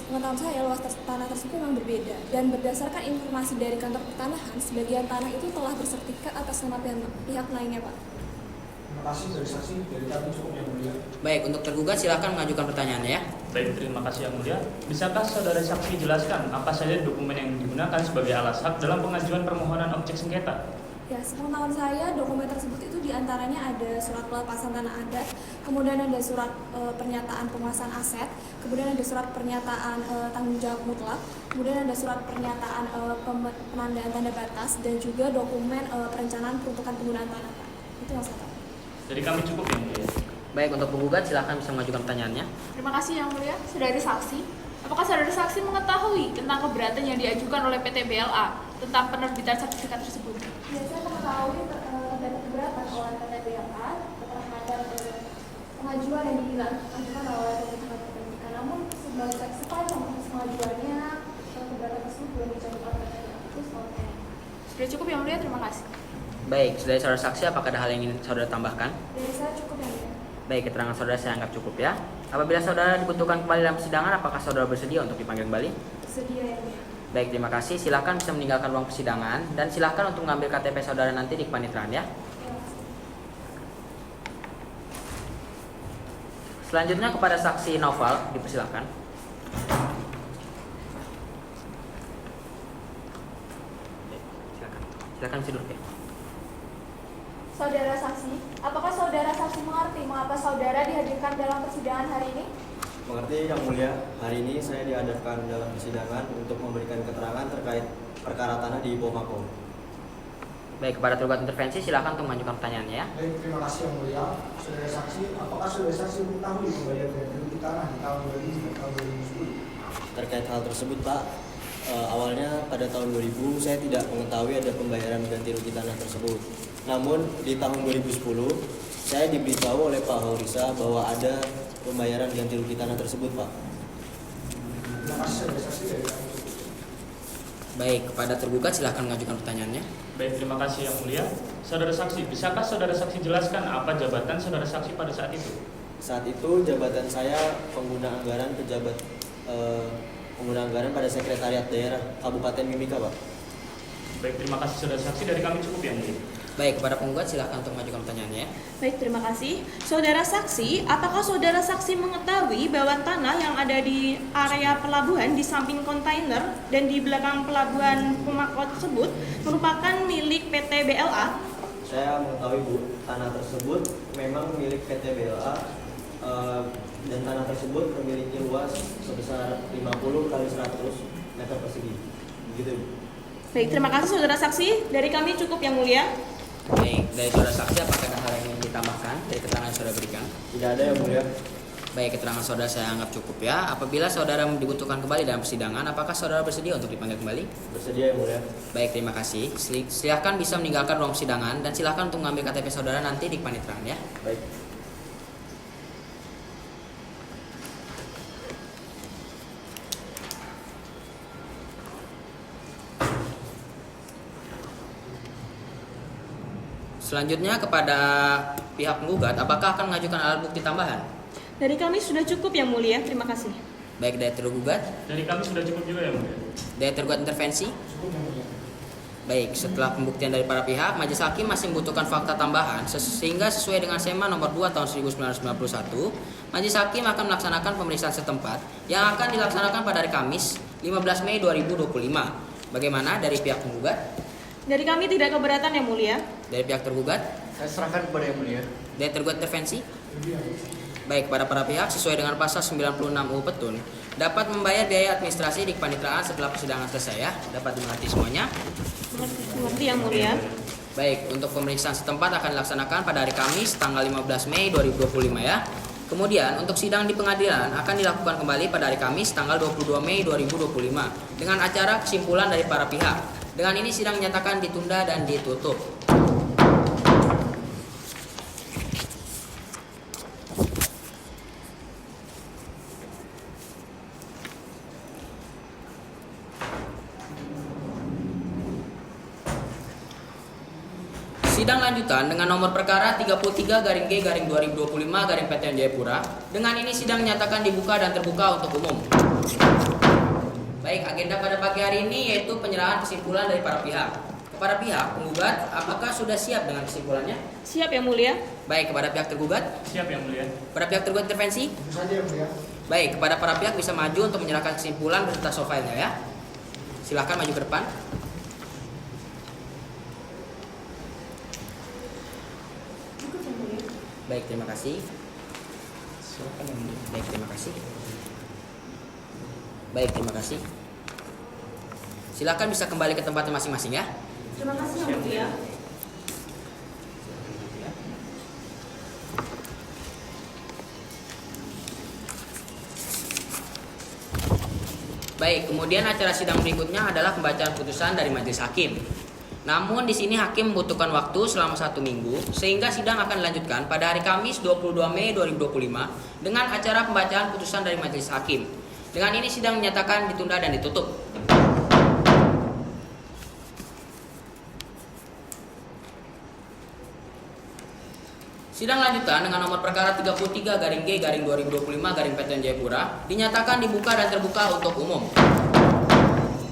pengetahuan saya luas tanah tersebut memang berbeda. Dan berdasarkan informasi dari kantor pertanahan, sebagian tanah itu telah bersertifikat atas nama pihak lainnya, Pak. Terima kasih dari saksi. Dari kami cukup yang mulia. Baik, untuk tergugat silakan mengajukan pertanyaannya ya. Baik, terima kasih yang mulia. Bisakah saudara saksi jelaskan apa saja dokumen yang digunakan sebagai alas hak dalam pengajuan permohonan objek sengketa? Ya, sepengetahuan saya dokumen tersebut itu diantaranya ada surat pelepasan tanah adat, kemudian ada surat pernyataan penguasaan aset, kemudian ada surat pernyataan tanggung jawab mutlak, kemudian ada surat pernyataan penandaan tanda batas, dan juga dokumen perencanaan peruntukan penggunaan tanah. Itu yang saya tahu. Jadi kami cukup yang mulia. Baik, untuk penggugat silakan bisa mengajukan pertanyaannya. Terima kasih yang mulia. Saudara saksi, apakah saudara saksi mengetahui tentang keberatan yang diajukan oleh PT BLA tentang penerbitan sertifikat tersebut? Ya, saya mengetahui terdapat keberatan oleh PT BLA terhadap pengajuan yang diajukan oleh pemerintah pendidikan. Namun sebagai sepanjang proses pengajuannya keberatan tersebut belum dijawab oleh PT BLA. Itu soalnya. Sudah cukup yang mulia, terima kasih. Baik, dari saudara saksi apakah ada hal yang ingin saudara tambahkan? Dari saya cukup yang mulia. Baik, keterangan saudara saya anggap cukup ya. Apabila saudara dibutuhkan kembali dalam persidangan, apakah saudara bersedia untuk dipanggil kembali? Bersedia yang mulia. Baik, terima kasih. Silakan bisa meninggalkan ruang persidangan dan silakan untuk mengambil KTP saudara nanti di kepaniteraan ya. Selanjutnya kepada saksi Noval, dipersilakan. Silakan bisa duduk ya. Saudara saksi, apakah saudara saksi mengerti mengapa saudara dihadirkan dalam persidangan hari ini? Mengerti yang mulia, hari ini saya dihadapkan dalam persidangan untuk memberikan keterangan terkait perkara tanah di Pomako. Baik, kepada tergugat intervensi silakan untuk mengajukan pertanyaannya ya. Baik, terima kasih yang mulia. Saudara saksi, apakah saudara saksi mengetahui pembayaran ganti rugi tanah di tahun 2000 dan tahun 2010? Terkait hal tersebut Pak, awalnya pada tahun 2000 saya tidak mengetahui ada pembayaran ganti rugi tanah tersebut. Namun di tahun 2010 saya diberitahu oleh Pak Haurisa bahwa ada pembayaran ganti rugi tanah tersebut Pak. Terima kasih saudara saksi dari kami. Baik, kepada tergugat silakan mengajukan pertanyaannya. Baik, terima kasih yang mulia. Saudara saksi, bisakah saudara saksi jelaskan apa jabatan saudara saksi pada saat itu? Saat itu jabatan saya pengguna anggaran pengguna anggaran pada sekretariat daerah Kabupaten Mimika Pak. Baik, terima kasih saudara saksi. Dari kami cukup yang mulia. Baik, kepada penggugat silakan untuk mengajukan pertanyaannya. Baik, terima kasih. Saudara saksi, apakah saudara saksi mengetahui bahwa tanah yang ada di area pelabuhan di samping kontainer dan di belakang pelabuhan Pemako tersebut merupakan milik PT BLA? Saya mengetahui Bu, tanah tersebut memang milik PT BLA dan tanah tersebut memiliki luas sebesar 50 kali 100 meter persegi. Begitu Bu. Baik, terima kasih saudara saksi. Dari kami cukup yang mulia. Baik, dari saudara saksi apakah ada hal yang ingin ditambahkan dari keterangan yang saudara berikan? Tidak ada yang mulia. Baik, keterangan saudara saya anggap cukup ya. Apabila saudara dibutuhkan kembali dalam persidangan, apakah saudara bersedia untuk dipanggil kembali? Bersedia yang mulia. Baik, terima kasih. Silakan bisa meninggalkan ruang persidangan dan silakan untuk mengambil KTP saudara nanti di panitera ya. Baik. Selanjutnya kepada pihak penggugat, apakah akan mengajukan alat bukti tambahan? Dari kami sudah cukup yang mulia. Terima kasih. Baik, dari tergugat. Dari kami sudah cukup juga ya mulia. Dari tergugat intervensi. Baik, setelah pembuktian dari para pihak, majelis hakim masih membutuhkan fakta tambahan sehingga sesuai dengan SEMA nomor 2 tahun 1991, majelis hakim akan melaksanakan pemeriksaan setempat yang akan dilaksanakan pada hari Kamis 15 Mei 2025. Bagaimana dari pihak penggugat? Dari kami tidak keberatan yang mulia. Dari pihak tergugat? Saya serahkan kepada yang mulia. Dari tergugat intervensi? Baik, pada para pihak sesuai dengan pasal 96 UU Petun dapat membayar biaya administrasi di kepaniteraan setelah persidangan selesai ya. Dapat dimengerti semuanya? Mengerti yang mulia. Baik, untuk pemeriksaan setempat akan dilaksanakan pada hari Kamis tanggal 15 Mei 2025 ya. Kemudian untuk sidang di pengadilan akan dilakukan kembali pada hari Kamis tanggal 22 Mei 2025 dengan acara kesimpulan dari para pihak. Dengan ini sidang menyatakan ditunda dan ditutup. Sidang lanjutan dengan nomor perkara 33-G-2025 PTN Jayapura. Dengan ini sidang menyatakan dibuka dan terbuka untuk umum. Baik, agenda pada pagi hari ini yaitu penyerahan kesimpulan dari para pihak. Kepada pihak penggugat, apakah sudah siap dengan kesimpulannya? Siap yang mulia. Baik, kepada pihak tergugat? Siap yang mulia. Kepada pihak tergugat intervensi? Saja yang mulia. Baik, kepada para pihak bisa maju untuk menyerahkan kesimpulan beserta soft file-nya ya. Silakan maju ke depan. Baik, terima kasih. Silakan yang mulia. Baik, terima kasih. Baik, terima kasih. Silakan bisa kembali ke tempatnya masing-masing ya. Terima kasih yang mulia. Baik, kemudian acara sidang berikutnya adalah pembacaan putusan dari majelis hakim. Namun di sini hakim membutuhkan waktu selama 1 minggu sehingga sidang akan dilanjutkan pada hari Kamis 22 Mei 2025 dengan acara pembacaan putusan dari majelis hakim. Dengan ini sidang menyatakan ditunda dan ditutup. Sidang lanjutan dengan nomor perkara 33-G-2025 PTN Jayapura dinyatakan dibuka dan terbuka untuk umum.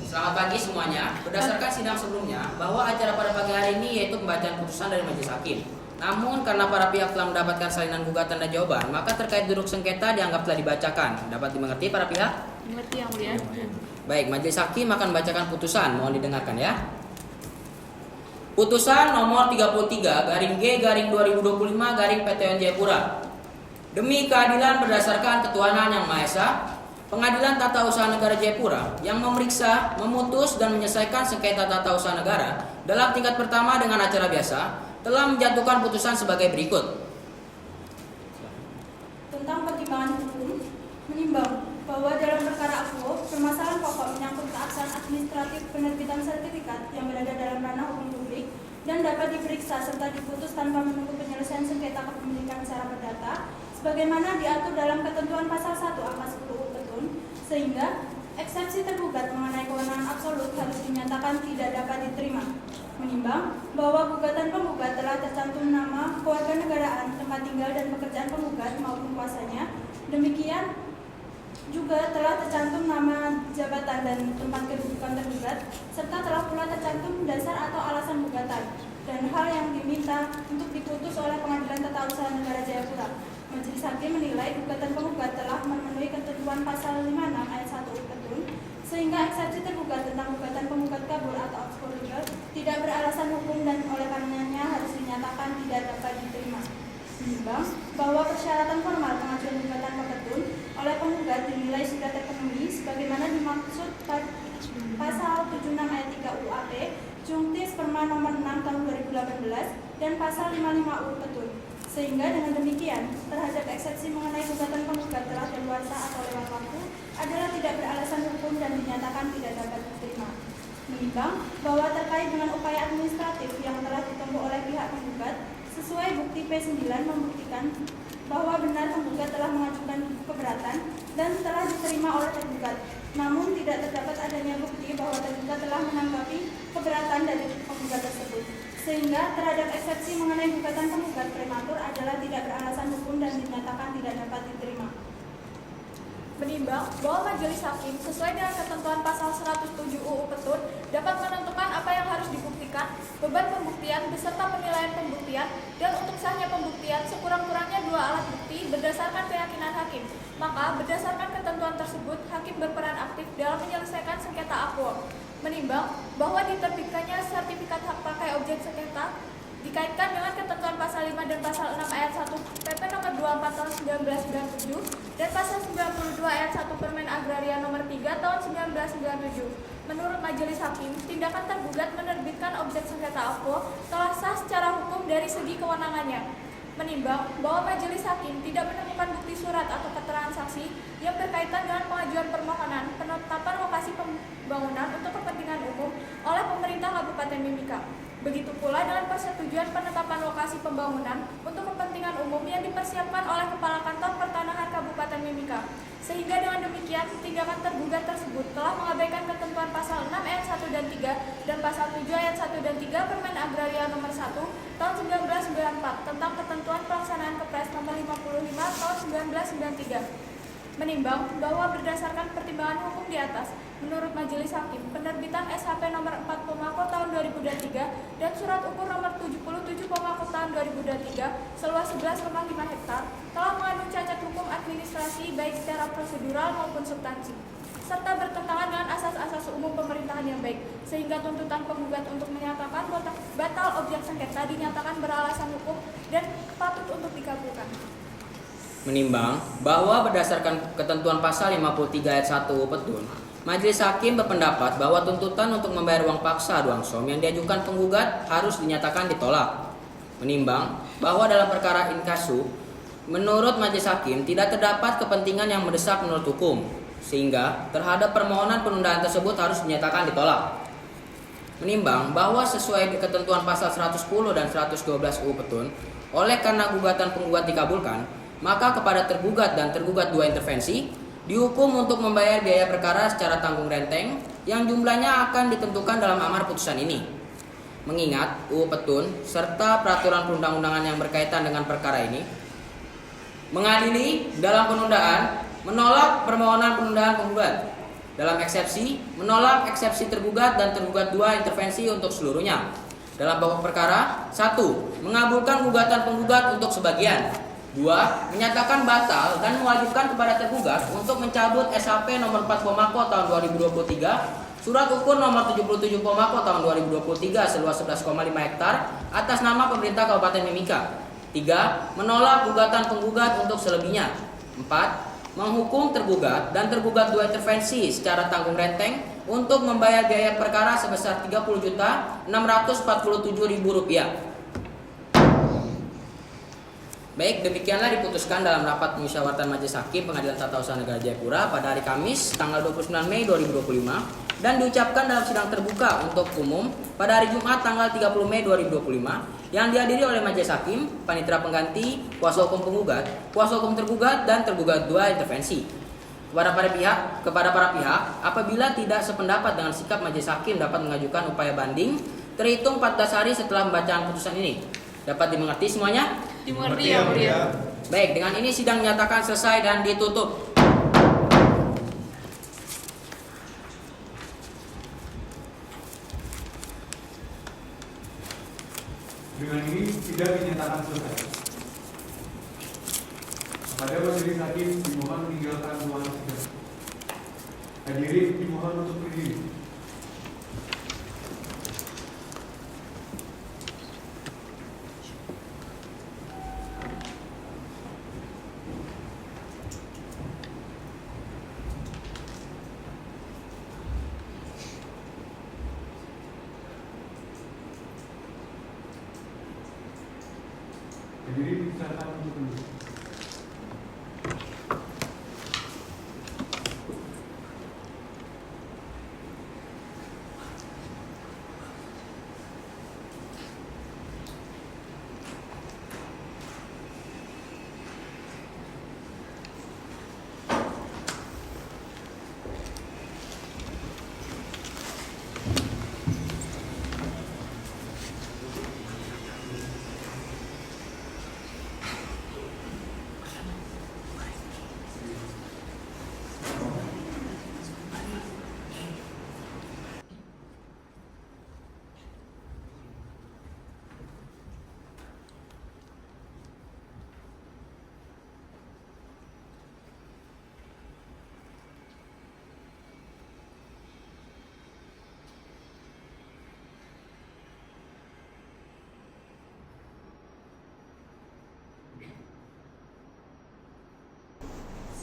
Selamat pagi semuanya. Berdasarkan sidang sebelumnya bahwa acara pada pagi hari ini yaitu pembacaan putusan dari majelis hakim. Namun karena para pihak telah mendapatkan salinan gugatan dan jawaban, maka terkait duduk sengketa dianggap telah dibacakan. Dapat dimengerti para pihak? Mengerti yang mulia. Baik, majelis hakim akan membacakan putusan. Mohon didengarkan ya. Putusan nomor 33-G-2025 PTN Jayapura. Demi keadilan berdasarkan ketuhanan yang Maha Esa, Pengadilan Tata Usaha Negara Jayapura yang memeriksa, memutus dan menyelesaikan sengketa tata usaha negara dalam tingkat pertama dengan acara biasa telah menjatuhkan putusan sebagai berikut. Tentang pertimbangan hukum, menimbang bahwa dalam perkara akuo, permasalahan pokok menyangkut keabsahan administratif penerbitan sertifikat yang berada dalam ranah hukum publik dan dapat diperiksa serta diputus tanpa menunggu penyelesaian sengketa kepemilikan secara perdata, sebagaimana diatur dalam ketentuan pasal 1 angka 10 UU Petun, sehingga eksepsi tergugat mengenai kewenangan absolut harus dinyatakan tidak dapat diterima. Menimbang bahwa gugatan penggugat telah tercantum nama, kewarganegaraan, tempat tinggal dan pekerjaan penggugat maupun kuasanya, demikian juga telah tercantum nama, jabatan dan tempat kedudukan tergugat, serta telah pula tercantum dasar atau alasan gugatan. dan hal yang diminta untuk diputus oleh Pengadilan Tata Usaha Negara Jayapura. Majelis Hakim menilai gugatan penggugat telah memenuhi ketentuan pasal 56 ayat 1 Petun, sehingga eksepsi tergugat tentang gugatan penggugat kabur atau obscure legal tidak beralasan hukum dan oleh karenanya harus dinyatakan tidak dapat diterima. Menimbang bahwa persyaratan formal pengajuan gugatan ke Petun oleh penggugat dinilai sudah terpenuhi sebagaimana dimaksud pasal 76 ayat 3 UAP Jungtis Perma nomor 6 tahun 2018 dan pasal 55 UU Petun. Sehingga dengan demikian, terhadap eksepsi mengenai gugatan penggugat telah daluarsa atau lewat waktu adalah tidak beralasan hukum dan dinyatakan tidak dapat diterima. Menimbang bahwa terkait dengan upaya administratif yang telah ditempuh oleh pihak penggugat, sesuai bukti P9 membuktikan bahwa benar penggugat telah mengajukan keberatan dan telah diterima oleh tergugat. Namun tidak terdapat adanya bukti bahwa tergugat telah menanggapi keberatan dari penggugat tersebut. Sehingga terhadap eksepsi mengenai gugatan penggugat prematur adalah tidak beralasan hukum dan dinyatakan tidak dapat diterima. Menimbang bahwa majelis hakim sesuai dengan ketentuan pasal 107 UU Petun dapat menentukan apa yang harus dibuktikan, beban pembuktian beserta penilaian pembuktian, dan untuk sahnya pembuktian sekurang-kurangnya 2 alat bukti berdasarkan keyakinan hakim. Maka berdasarkan ketentuan tersebut, hakim berperan aktif dalam menyelesaikan sengketa akuo. Menimbang bahwa diterbitkannya sertifikat hak pakai objek sengketa dikaitkan dengan ketentuan pasal 5 dan pasal 6 ayat 1 PP nomor 24 tahun 1997 dan pasal 92 ayat 1 Permen Agraria nomor 3 tahun 1997. Menurut majelis hakim, tindakan tergugat menerbitkan objek sengketa akuo telah sah secara hukum dari segi kewenangannya. Menimbang bahwa majelis hakim tidak menemukan bukti surat atau keterangan saksi yang berkaitan dengan pengajuan permohonan penetapan lokasi pembangunan untuk kepentingan umum oleh pemerintah Kabupaten Mimika. Begitu pula dengan persetujuan penetapan lokasi pembangunan untuk kepentingan umum yang dipersiapkan oleh Kepala Kantor Pertanahan Kabupaten Mimika. Sehingga dengan demikian, tindakan tergugat tersebut telah mengabaikan ketentuan pasal 6 ayat 1 dan 3 dan pasal 7 ayat 1 dan 3 Permen Agraria nomor 1 tahun 1994 tentang ketentuan pelaksanaan Kepres nomor 55 tahun 1993. Menimbang bahwa berdasarkan pertimbangan hukum di atas, menurut majelis hakim, penerbitan SHP nomor 4 Pomako tahun 2023 dan surat ukur nomor 77 Pomako tahun 2023 seluas 11,5 hektar telah mengandung cacat hukum administrasi baik secara prosedural maupun substansi, serta bertentangan dengan asas-asas umum pemerintahan yang baik, sehingga tuntutan penggugat untuk menyatakan batal objek sengketa dinyatakan beralasan hukum dan patut untuk dikabulkan. Menimbang bahwa berdasarkan ketentuan pasal 53 ayat 1 Petun, majelis hakim berpendapat bahwa tuntutan untuk membayar uang paksa duangsom yang diajukan penggugat harus dinyatakan ditolak. Menimbang bahwa dalam perkara inkasu, menurut majelis hakim tidak terdapat kepentingan yang mendesak menurut hukum, sehingga terhadap permohonan penundaan tersebut harus dinyatakan ditolak. Menimbang bahwa sesuai ketentuan pasal 110 dan 112 UU Petun, oleh karena gugatan penggugat dikabulkan, maka kepada tergugat dan tergugat 2 intervensi dihukum untuk membayar biaya perkara secara tanggung renteng yang jumlahnya akan ditentukan dalam amar putusan ini. Mengingat UU Petun serta peraturan perundang-undangan yang berkaitan dengan perkara ini mengadili dalam penundaan menolak permohonan penundaan penggugat. Dalam eksepsi menolak eksepsi tergugat dan tergugat 2 intervensi untuk seluruhnya. Dalam pokok perkara 1. Mengabulkan gugatan penggugat untuk sebagian. 2. Menyatakan batal dan mewajibkan kepada tergugat untuk mencabut SHP nomor 4 Pomako tahun 2023, surat ukur nomor 77 Pomako tahun 2023 seluas 11,5 hektar atas nama pemerintah Kabupaten Mimika. 3. Menolak gugatan penggugat untuk selebihnya. 4. Menghukum tergugat dan tergugat 2 intervensi secara tanggung renteng untuk membayar biaya perkara sebesar Rp30.647.000. Baik, demikianlah diputuskan dalam rapat musyawaratan Majelis Hakim Pengadilan Tata Usaha Negara Jayapura pada hari Kamis tanggal 29 Mei 2025 dan diucapkan dalam sidang terbuka untuk umum pada hari Jumat tanggal 30 Mei 2025 yang dihadiri oleh Majelis Hakim, panitera pengganti, kuasa hukum penggugat, kuasa hukum tergugat dan tergugat 2 intervensi. Kepada para pihak, apabila tidak sependapat dengan sikap Majelis Hakim dapat mengajukan upaya banding terhitung 14 hari setelah pembacaan putusan ini. Dapat dimengerti semuanya? Dimengerti ya, Mulia. Baik, dengan ini sidang nyatakan selesai dan ditutup. Dengan ini sidang dinyatakan selesai. Kepada majelis hakim dimohon meninggalkan ruangan sidang. Hadirin dimohon untuk berdiri. Hadirin disarankan untuk duduk.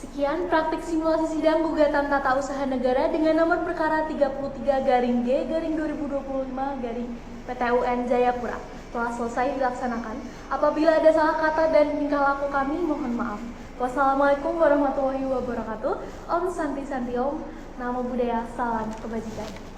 Sekian praktik simulasi sidang gugatan tata usaha negara dengan nomor perkara 33-G/2025-PTUN Jayapura telah selesai dilaksanakan. Apabila ada salah kata dan tingkah laku kami, mohon maaf. Wassalamualaikum warahmatullahi wabarakatuh. Om Santi Santi Om. Namo Buddhaya, salam kebajikan.